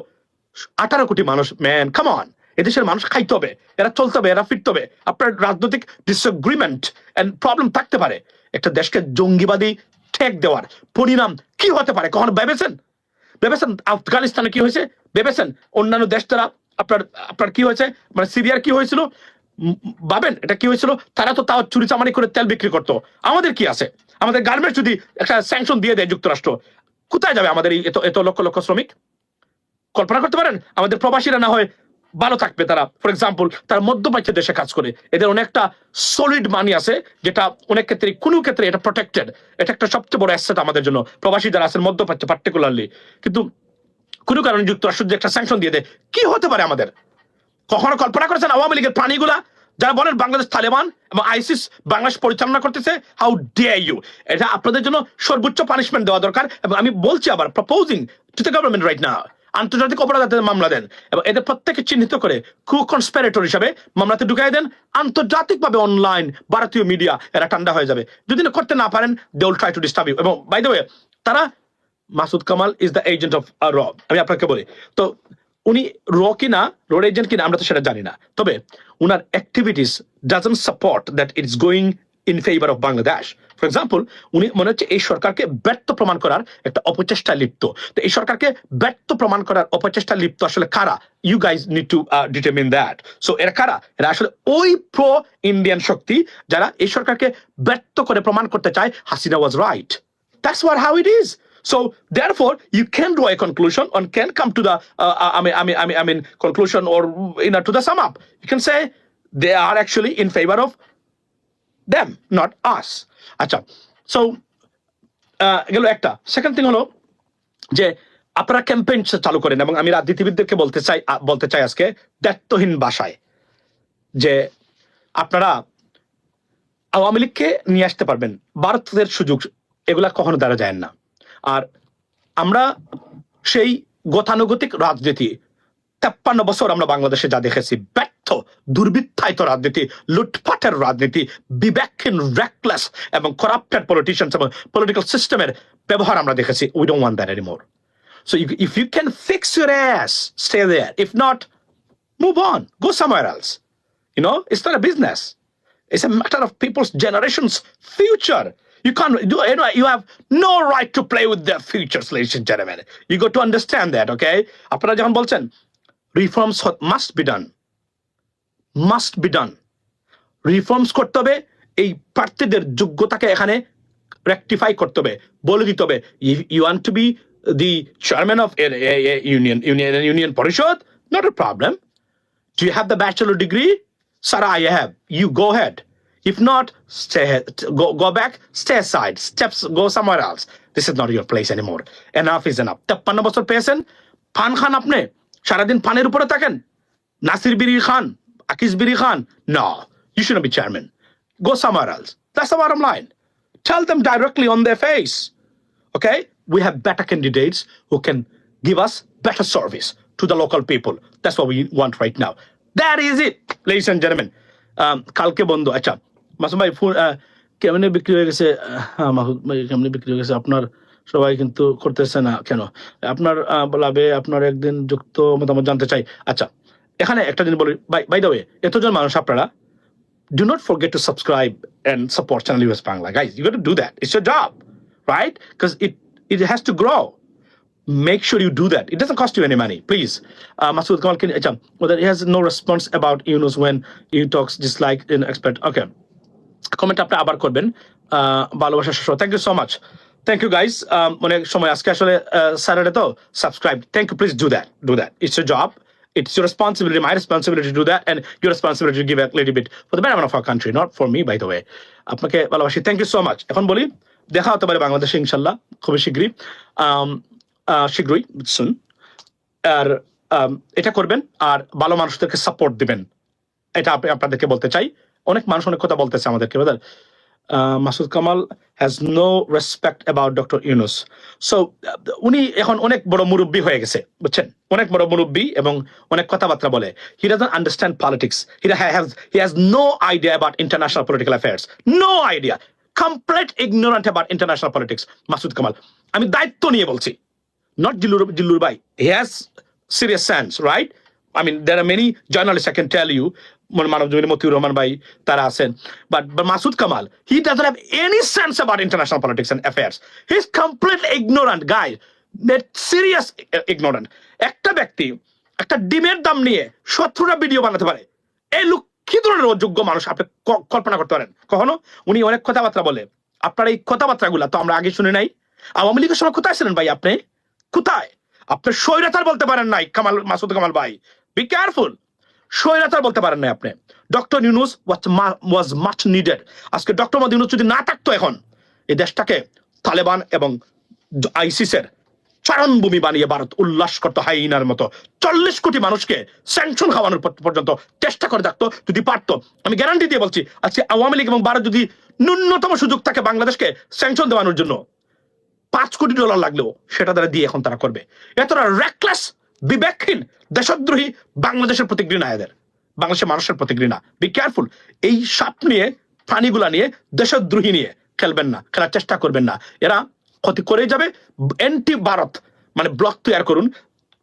18 কোটি মানুষ, ম্যান কাম অন, এদেশের মানুষ খাইতে হবে, এরা চলতে হবে, এরা ফিরতে হবে। আপনার রাজনৈতিক ডিসএগ্রিমেন্ট এন্ড প্রবলেম থাকতে পারে, একটা দেশকে জঙ্গিবাদী ঠেক দেওয়ার পরিণাম কি হতে পারে কখনো ভেবেছেন? আফগানিস্তানে কি হয়েছে ভেবেছেন? অন্যান্য দেশ দ্বারা আপনার কি হয়েছে, মানে সিরিয়ার কি হয়েছিল ভাবেন, এটা কি হয়েছিল? তারা তো তাও চুরি চামারি করে তেল বিক্রি করতো। আমাদের কি আছে? আমাদের গার্মেন্টস যদি একটা স্যাংশন দিয়ে দেয় যুক্তরাষ্ট্র, কোথায় যাবে আমাদের এই এত লক্ষ লক্ষ শ্রমিক? কল্পনা করতে পারেন? আমাদের প্রবাসীরা না হয় ভালো থাকবে, তারা ফর এক্সাম্পল তারা মধ্যপ্রাচ্যের দেশে কাজ করে, এদের অনেকটা সলিড মানি আছে, যেটা অনেক ক্ষেত্রে কোনো ক্ষেত্রে এটা প্রোটেক্টেড, এটা একটা সবচেয়ে বড় অ্যাসেট আমাদের জন্য, প্রবাসী যারা আছেন মধ্যপ্রাচ্যে পার্টিকুলারলি। কিন্তু কোনো কারণে যুক্তরাষ্ট্র যে একটা স্যাংশন দিয়ে দেয়, কি হতে পারে আমাদের? কখনো কল্পনা করেছেন আওয়ামী লীগের প্রাণীগুলা যারা বলেন বাংলাদেশ তালেবান এবং আইসিস বাংলাদেশ পরিচালনা করতেছে? How dare you! এটা আপনাদের জন্য সর্বোচ্চ পানিশমেন্ট দেওয়া দরকার। এবং আমি বলছি আবার, proposing to the government right now, আন্তর্জাতিক অপরাধের মামলা দেন এবং এদের প্রত্যেককে চিহ্নিত করে কনস্পিরেটর হিসাবে মামলাতে ঢুকাই দেন। আন্তর্জাতিকভাবে অনলাইন ভারতীয় মিডিয়া এরা ঠান্ডা হয়ে যাবে। যদি না করতে না পারেন, they will try to disturb you. এবং বাই দ্য ওয়ে, তারা, Masud Kamal is the agent of র, আমি আপনাকে বলি তো, উনি কিনা রোড এজেন্ট কিনা আমরা তো সেটা জানি না, তবে উনার activities doesn't support that it's going in favour of Bangladesh. For example, উনি মনে হচ্ছে এই সরকারকে ব্যর্থ প্রমাণ করার একটা অপচেষ্টায় লিপ্ত। তো এই সরকারকে ব্যর্থ প্রমাণ করার অপচেষ্টায় লিপ্ত আসলে কারা? You guys need to determine that. So এরা কারা? এরা আসলে ওই প্রো ইন্ডিয়ান শক্তি যারা এই সরকারকে ব্যর্থ করে প্রমাণ করতে চায় Hasina was right. That's what how it is. So therefore, you can draw a conclusion and can come to the conclusion, or to the sum up. You can say they are actually in favor of them, not us. আচ্ছা, so গেল একটা। Second thing হলো যে আপনারা campaign চালু করেন, এবং আমি রাজনীতিবিদদেরকে বলতে চাই আজকে দায়িত্বহীন ভাষায় যে আপনারা আওয়ামী লীগকে নিয়ে আসতে পারবেন, ভারতের সুযোগ এগুলা কখনো দ্বারা যায় না। আর আমরা সেই গতানুগতিক রাজনীতি 53 বছর আমরা বাংলাদেশে যা দেখেছি, ব্যর্থ দুর্বৃত্তায়িত রাজনীতি, লুটপাটের রাজনীতি, বিবেকহীন রেকলেস এবং করাপ্টেড পলিটিশিয়ানস এবং পলিটিক্যাল সিস্টেমের ব্যবহার আমরা দেখেছি। We don't want that anymore. So if you can fix your ass, stay there. If not, move on, go somewhere else. You know, it's not a business. It's a matter of people's generations' future. You can't do, you know, you have no right to play with their futures, ladies and gentlemen. You got to understand that, okay? আপনারা যখন বলছেন reforms must be done, must be done. Reforms করতে হবে, এই প্রার্থীদের যোগ্যতাকে এখানে rectify করতে হবে, বলে দিতে হবে। You want to be the chairman of a union পরিষদ? Not a problem. Do you have the bachelor degree? Sarah, I have. You go ahead. If not, go back, stay aside, go somewhere else. This is not your place anymore. Enough is enough. 53 বছর পেয়েছেন, পান খান আপনি, সারাদিন পানের উপরে থাকেন, নাসির বিরি খান, আকিস বিরি খান। No, you shouldn't be chairman. Go somewhere else. That's the bottom line. Tell them directly on their face. Okay? We have better candidates who can give us better service to the local people. That's what we want right now. That is it, ladies and gentlemen. কালকে বন্ধ। আচ্ছা মাসুম ভাই, phone কেমনে বিক্রি হয়ে গেছে? মাসুদ ভাই কেমনে বিক্রি হয়ে গেছে? আপনার সবাই কিন্তু করতেছে না কেন? আপনার বলাবে, আপনার একদিন যুক্ত মতামত জানতে চাই। আচ্ছা, এখানে একটা জিনিস বলি, বাই দ্য ওয়ে, এতজন মানুষ আপনারা, do not forget to subscribe and support Channel US Bangla. Guys, you got to do that. It's your job, right? Because it has to grow. Make sure you do that. It doesn't cost you any money, please. Masood Kamal, whether he has no response about Yunus when he talks just like an expert. Okay. Comment আপনি আবার করবেন। ভালোবাসা শেষ। Thank you so much. Thank you guys. অনেক সময় আজকে আসলে Saturday তো, subscribe. Thank you, please do that. Do that. It's your job. It's your responsibility, my responsibility to do that, and your responsibility to give a little bit for the betterment of our country, not for me, by the way. আপনাকে ভালোবাসি। Thank you so much. এখন বলি, দেখা হতে পারে বাংলাদেশে ইনশাল্লাহ খুবই শীঘ্রই, শীঘ্রই শুন। আর এটা করবেন, আর ভালো মানুষদেরকে সাপোর্ট দিবেন, এটা আপনাদেরকে বলতে চাই। অনেক মানুষ অনেক কথা বলতেছে আমাদেরকে। Masud Kamal has no respect about doctor Yunus. So উনি এখন অনেক বড় মুরব্বী হয়ে গেছে, বুঝছেন, অনেক বড় মুরব্বী এবং অনেক কথাবার্তা বলে। He doesn't understand politics, he has no idea about international political affairs, no idea, complete ignorant about international politics Masud Kamal. আমি দায়িত্ব নিয়ে বলছি, not Jillur Bhai. He has serious sense, right? I mean, there are many journalists, I can tell you, Motiur Rahman Bhai, Tara Asen, but Masood Kamal, he doesn't have any sense about international politics and affairs. He's completely ignorant guy, serious ignorant. একটা ব্যক্তি একটা ডিমের দাম নিয়ে 17টা video বানাতে পারে, এই লোক কি ধরনের অযোগ্য মানুষ আপনি কল্পনা করতে পারেন কখনো? উনি অনেক কথাবার্তা বলে, আপনার এই কথাবার্তাগুলা তো আমরা আগে শুনে নাই। আওয়ামী লীগের সময় কোথায় ছিলেন ভাই আপনি? কোথায়? আপনি স্বৈরাচার বলতে পারেন নাই মাসুদ কামাল ভাই, বি কেয়ারফুল। স্বৈরাচার বলতে পারেন নাই আপনি। ডক্টর ইউনুস ওয়াজ মাচ নিডেড। আজকে ডক্টর মোহাম্মদ ইউনুস যদি না থাকতো, এখন এই দেশটাকে তালেবান এবং আইসিসের চারণভূমি বানিয়ে ভারত উল্লাস করতো হাইনার মতো। 40 কোটি মানুষকে স্যাংশন খাওয়ানোর পর্যন্ত চেষ্টা করে থাকতো যদি পারতো। আমি গ্যারান্টি দিয়ে বলছি, আজকে আওয়ামী লীগ এবং ভারত যদি ন্যূনতম সুযোগ থাকে বাংলাদেশকে স্যাংশন দেওয়ানোর জন্য, $5 কোটি লাগলেও সেটা তারা দিয়ে এখন তারা করবে। এতটা রেকলেস, বিবেকহীন, দেশদ্রোহী বাংলাদেশের প্রতি ঘৃণা, এদের বাংলাদেশের মানুষের প্রতি ঘৃণা। Be careful. এই সাপ নিয়ে, প্রাণীগুলা নিয়ে, দেশদ্রোহী নিয়ে খেলবেন না, খেলার চেষ্টা করবেন না। এরা ক্ষতি করে যাবে। অ্যান্টি ভারত মানে ব্লক তৈরি করুন,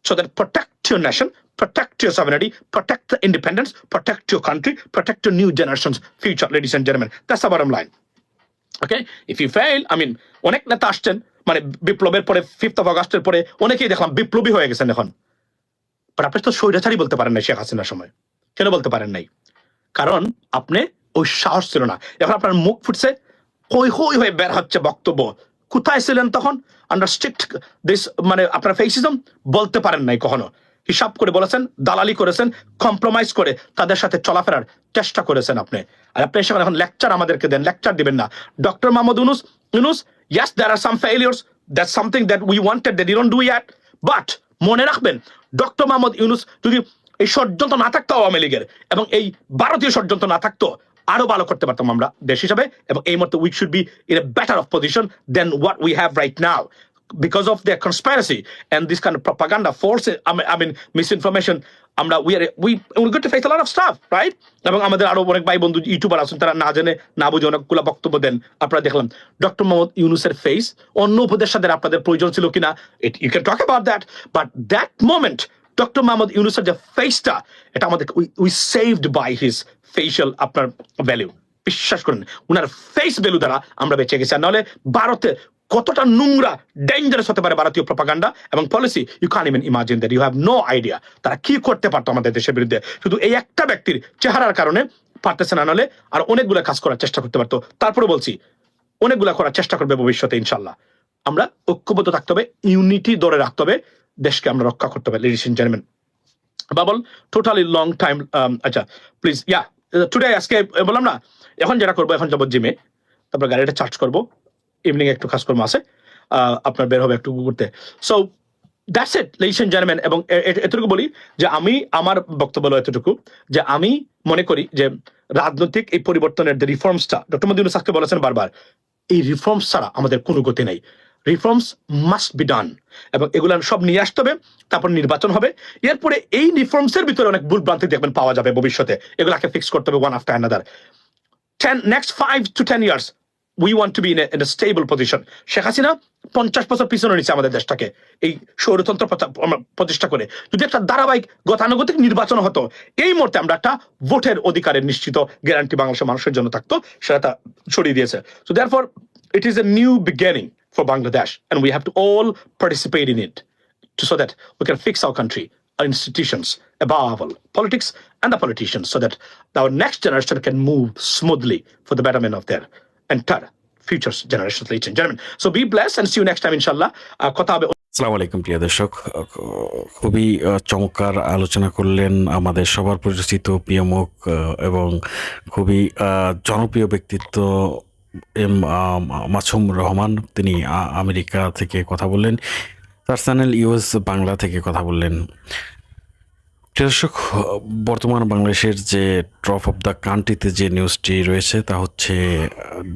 so that protect your nation, protect your sovereignty, protect the independence, protect your country, protect your new generation's future, ladies and gentlemen. That's the bottom line. Okay? If you fail, I mean, অনেক নেতা আসছেন, মানে বিপ্লবের পরে 5th of August পরে অনেকেই দেখলাম বিপ্লবী হয়ে গেছেন এখন। বাট আপনি তো স্বৈরাচারী বলতে পারেন নাই শেখ হাসিনার সময়। কেন বলতে পারেন নাই? কারণ আপনি ওই সাহস ছিল না। এখন আপনার মুখ ফুটছে, হই হই হয়ে বের হচ্ছে বক্তব্য। কোথায় ছিলেন তখন? আন্ডার স্ট্রিক্ট দিস, মানে আপনার ফেসিজম বলতে পারেন নাই কখনো। হিসাব করে বলেছেন, দালালি করেছেন, কম্প্রোমাইজ করে তাদের সাথে চলাফেরার চেষ্টা করেছেন আপনি। আর আপনি সেখানে এখন লেকচার আমাদেরকে দেন, লেকচার দিবেন না। Doctor Mohammad Yunus, yes, there are some failures. That's something that we wanted that you don't do yet. But মনে রাখবেন, ডক্টর মোহাম্মদ ইউনুস যদি এই ষড়যন্ত্র না থাকতো আওয়ামী লীগের এবং এই ভারতীয় ষড়যন্ত্র না থাকতো, আরো ভালো করতে পারতাম আমরা দেশ হিসাবে, এবং এই মুহূর্তে we should be in a better of position than what we have right now because of their conspiracy and this kind of propaganda force, I mean misinformation. আমরা we're going to face a lot of stuff, right? এবং আমাদের আরো অনেক ভাই বন্ধু YouTuber আছেন, তারা না জেনে না বুঝে অনেকগুলো বক্তব্য দেন। আপনারা দেখলাম ডক্টর মোহাম্মদ ইউনূসের ফেস, অন্য উপদেষ্টাদের আপনাদের প্রয়োজন ছিল কিনা, you can talk about that, but that moment doctor Mohammad ইউনূসের যে ফেসটা, এটা আমাদের we saved by his facial আপনার ভ্যালু। বিশ্বাস করেন উনার ফেস ভ্যালু দ্বারা আমরা বেঁচে গেছি। আর নাহলে ভারতে কতটা নোংরা ডেঞ্জারাস হতে পারে ভারতীয় প্রপাগান্ডা এবং policy, you can even imagine that, you have no idea তারা কি করতে পারতো আমাদের দেশের বিরুদ্ধে। শুধু এই একটা ব্যক্তির চেহারার কারণে পারতেছে না, নাহলে আর অনেকগুলো কাজ করার চেষ্টা করতে পারতো। তারপরে বলছি অনেকগুলো করার চেষ্টা করবে ভবিষ্যতে ইনশাল্লাহ। আমরা ঐক্যবদ্ধ থাকতে হবে, ইউনিটি ধরে রাখতে হবে, দেশকে আমরা রক্ষা করতে হবে। Ladies and gentleman, bubble totally long time, আচ্ছা প্লিজ টুডে আজকে বললাম না, এখন যেটা করবো, এখন যাবো জিমে, তারপর গাড়িটা চার্জ করবো, ইভিনিং একটু কাজকর্ম আছে, আপনার বের হবে একটু ঘুরতে। So that's it ladies and gentleman. এবং এতটুকু বলি যে আমি আমার বক্তব্য হলো এতটুকু যে আমি মনে করি যে রাজনৈতিক এই পরিবর্তনের যে রিফর্মসটা ডক্টর মোহাম্মদ ইউনূস আজকে বলেছেন বারবার, এই রিফর্মস ছাড়া আমাদের কোনো গতি নেই। রিফর্মস মাস্ট বি ডান, এবং এগুলো সব নিয়ে আসতে হবে, তারপর নির্বাচন হবে। এরপরে এই রিফর্মসের ভিতরে অনেক ভুল ভ্রান্তি দেখবেন পাওয়া যাবে ভবিষ্যতে, এগুলাকে ফিক্স করতে হবে one after another. next 5 to 10 years we want to be in a stable position. Sheikh Hasina 50 বছর পিছনে নিচ্ছে আমাদের দেশটাকে এই স্বৈরতন্ত্র প্রতিষ্ঠা করে। যদি একটা ধারাবাহিক গতানুগতিক নির্বাচন হতো, এই মুহূর্তে আমরা একটা ভোটের অধিকারের নিশ্চিত গ্যারান্টি বাংলাদেশের মানুষের জন্য থাকতো, সেটা ছড়িয়ে দিয়েছে। So therefore it is a new beginning for Bangladesh and we have to all participate in it so that we can fix our country, our institutions, above all politics and the politicians, so that our next generation can move smoothly for the betterment of their entire future generations, ladies and gentlemen. So be blessed and see you next time, inshallah. কথা হবে। আসসালামু আলাইকুম প্রিয় দর্শক, খুবই চমৎকার আলোচনা করলেন আমাদের সবার পরিচিত প্রিয় মুখ এবং খুবই জনপ্রিয় ব্যক্তিত্ব মাসুম রহমান। তিনি আমেরিকা থেকে কথা বললেন, তার চ্যানেল ইউএস বাংলা থেকে কথা বললেন। দর্শক, বর্তমান বাংলাদেশের যে টপ অফ দ্য কান্ট্রিতে যে নিউজটি রয়েছে তা হচ্ছে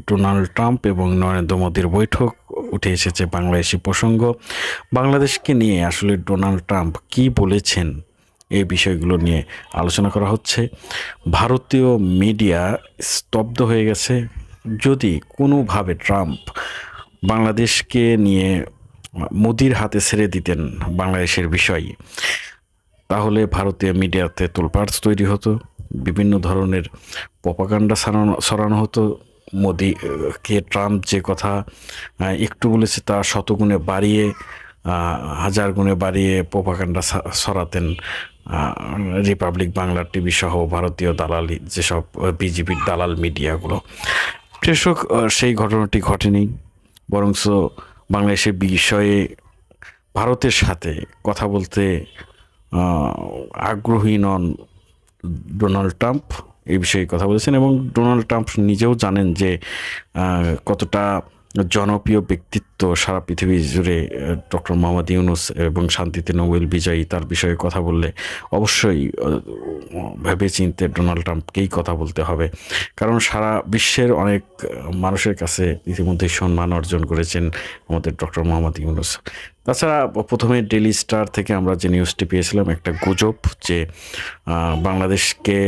ডোনাল্ড ট্রাম্প এবং নরেন্দ্র মোদীর বৈঠক উঠে এসেছে বাংলাদেশি প্রসঙ্গ। বাংলাদেশকে নিয়ে আসলে ডোনাল্ড ট্রাম্প কি বলেছেন এই বিষয়গুলো নিয়ে আলোচনা করা হচ্ছে। ভারতীয় মিডিয়া স্তব্ধ হয়ে গেছে। যদি কোনোভাবে ট্রাম্প বাংলাদেশকে নিয়ে মোদির হাতে ছেড়ে দিতেন বাংলাদেশের বিষয়, তাহলে ভারতীয় মিডিয়াতে তোলপাড় তৈরি হতো, বিভিন্ন ধরনের প্রপাগান্ডা ছড়ানো হতো। মোদিকে ট্রাম্প যে কথা একটু বলেছে তা শতগুণে বাড়িয়ে, হাজার গুণে বাড়িয়ে প্রপাগান্ডা ছড়াতেন রিপাবলিক বাংলা টিভি সহ ভারতীয় দালালি যেসব বিজেপির দালাল মিডিয়াগুলো। কৃষক সেই ঘটনাটি ঘটেনি, বরঞ্চ বাংলাদেশের বিষয়ে ভারতের সাথে কথা বলতে আগ্রহী নন ডোনাল্ড ট্রাম্প। এই বিষয়ে কথা বলেছেন এবং ডোনাল্ড ট্রাম্প নিজেও জানেন যে কতটা জনপ্রিয় ব্যক্তিত্ব সারা পৃথিবী জুড়ে ডক্টর মোহাম্মদ ইউনূস এবং শান্তিতে নোবেল বিজয়ী, তার বিষয়ে কথা বললে অবশ্যই ভেবে চিনতে ডোনাল্ড ট্রাম্পকেই কথা বলতে হবে। কারণ সারা বিশ্বের অনেক মানুষের কাছে ইতিমধ্যেই সম্মান অর্জন করেছেন আমাদের ডক্টর মোহাম্মদ ইউনূস। তাছাড়া প্রথমে ডেইলি স্টার থেকে আমরা যে নিউজটি পেয়েছিলাম, একটা গুজব যে বাংলাদেশকে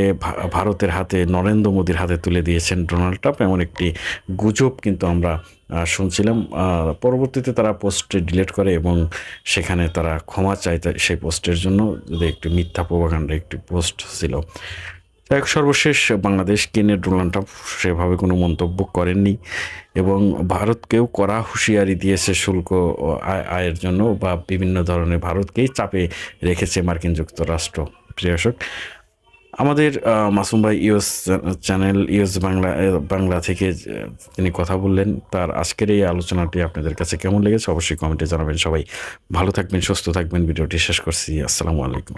ভারতের হাতে, নরেন্দ্র মোদীর হাতে তুলে দিয়েছেন ডোনাল্ড ট্রাম্প, এমন একটি গুজব কিন্তু আমরা শুনছিলাম। পরবর্তীতে তারা পোস্টটি ডিলিট করে এবং সেখানে তারা ক্ষমা চায় সেই পোস্টের জন্য, যদি একটি মিথ্যা প্রপাগান্ডা একটি পোস্ট ছিল। সর্বশেষ বাংলাদেশকে নিয়ে ডোনাল্ড ট্রাম্প সেভাবে কোনো মন্তব্য করেননি এবং ভারতকেও কড়া হুঁশিয়ারি দিয়েছে শুল্ক আয়ের জন্য, বা বিভিন্ন ধরনের ভারতকেই চাপে রেখেছে মার্কিন যুক্তরাষ্ট্র। প্রিয় দর্শক, আমাদের মাসুম ভাই ইউএস চ্যানেল ইউএস বাংলা থেকে তিনি কথা বললেন। তার আজকের এই আলোচনাটি আপনাদের কাছে কেমন লেগেছে অবশ্যই কমেন্টে জানাবেন। সবাই ভালো থাকবেন, সুস্থ থাকবেন। ভিডিওটি শেষ করছি। আসসালামু আলাইকুম।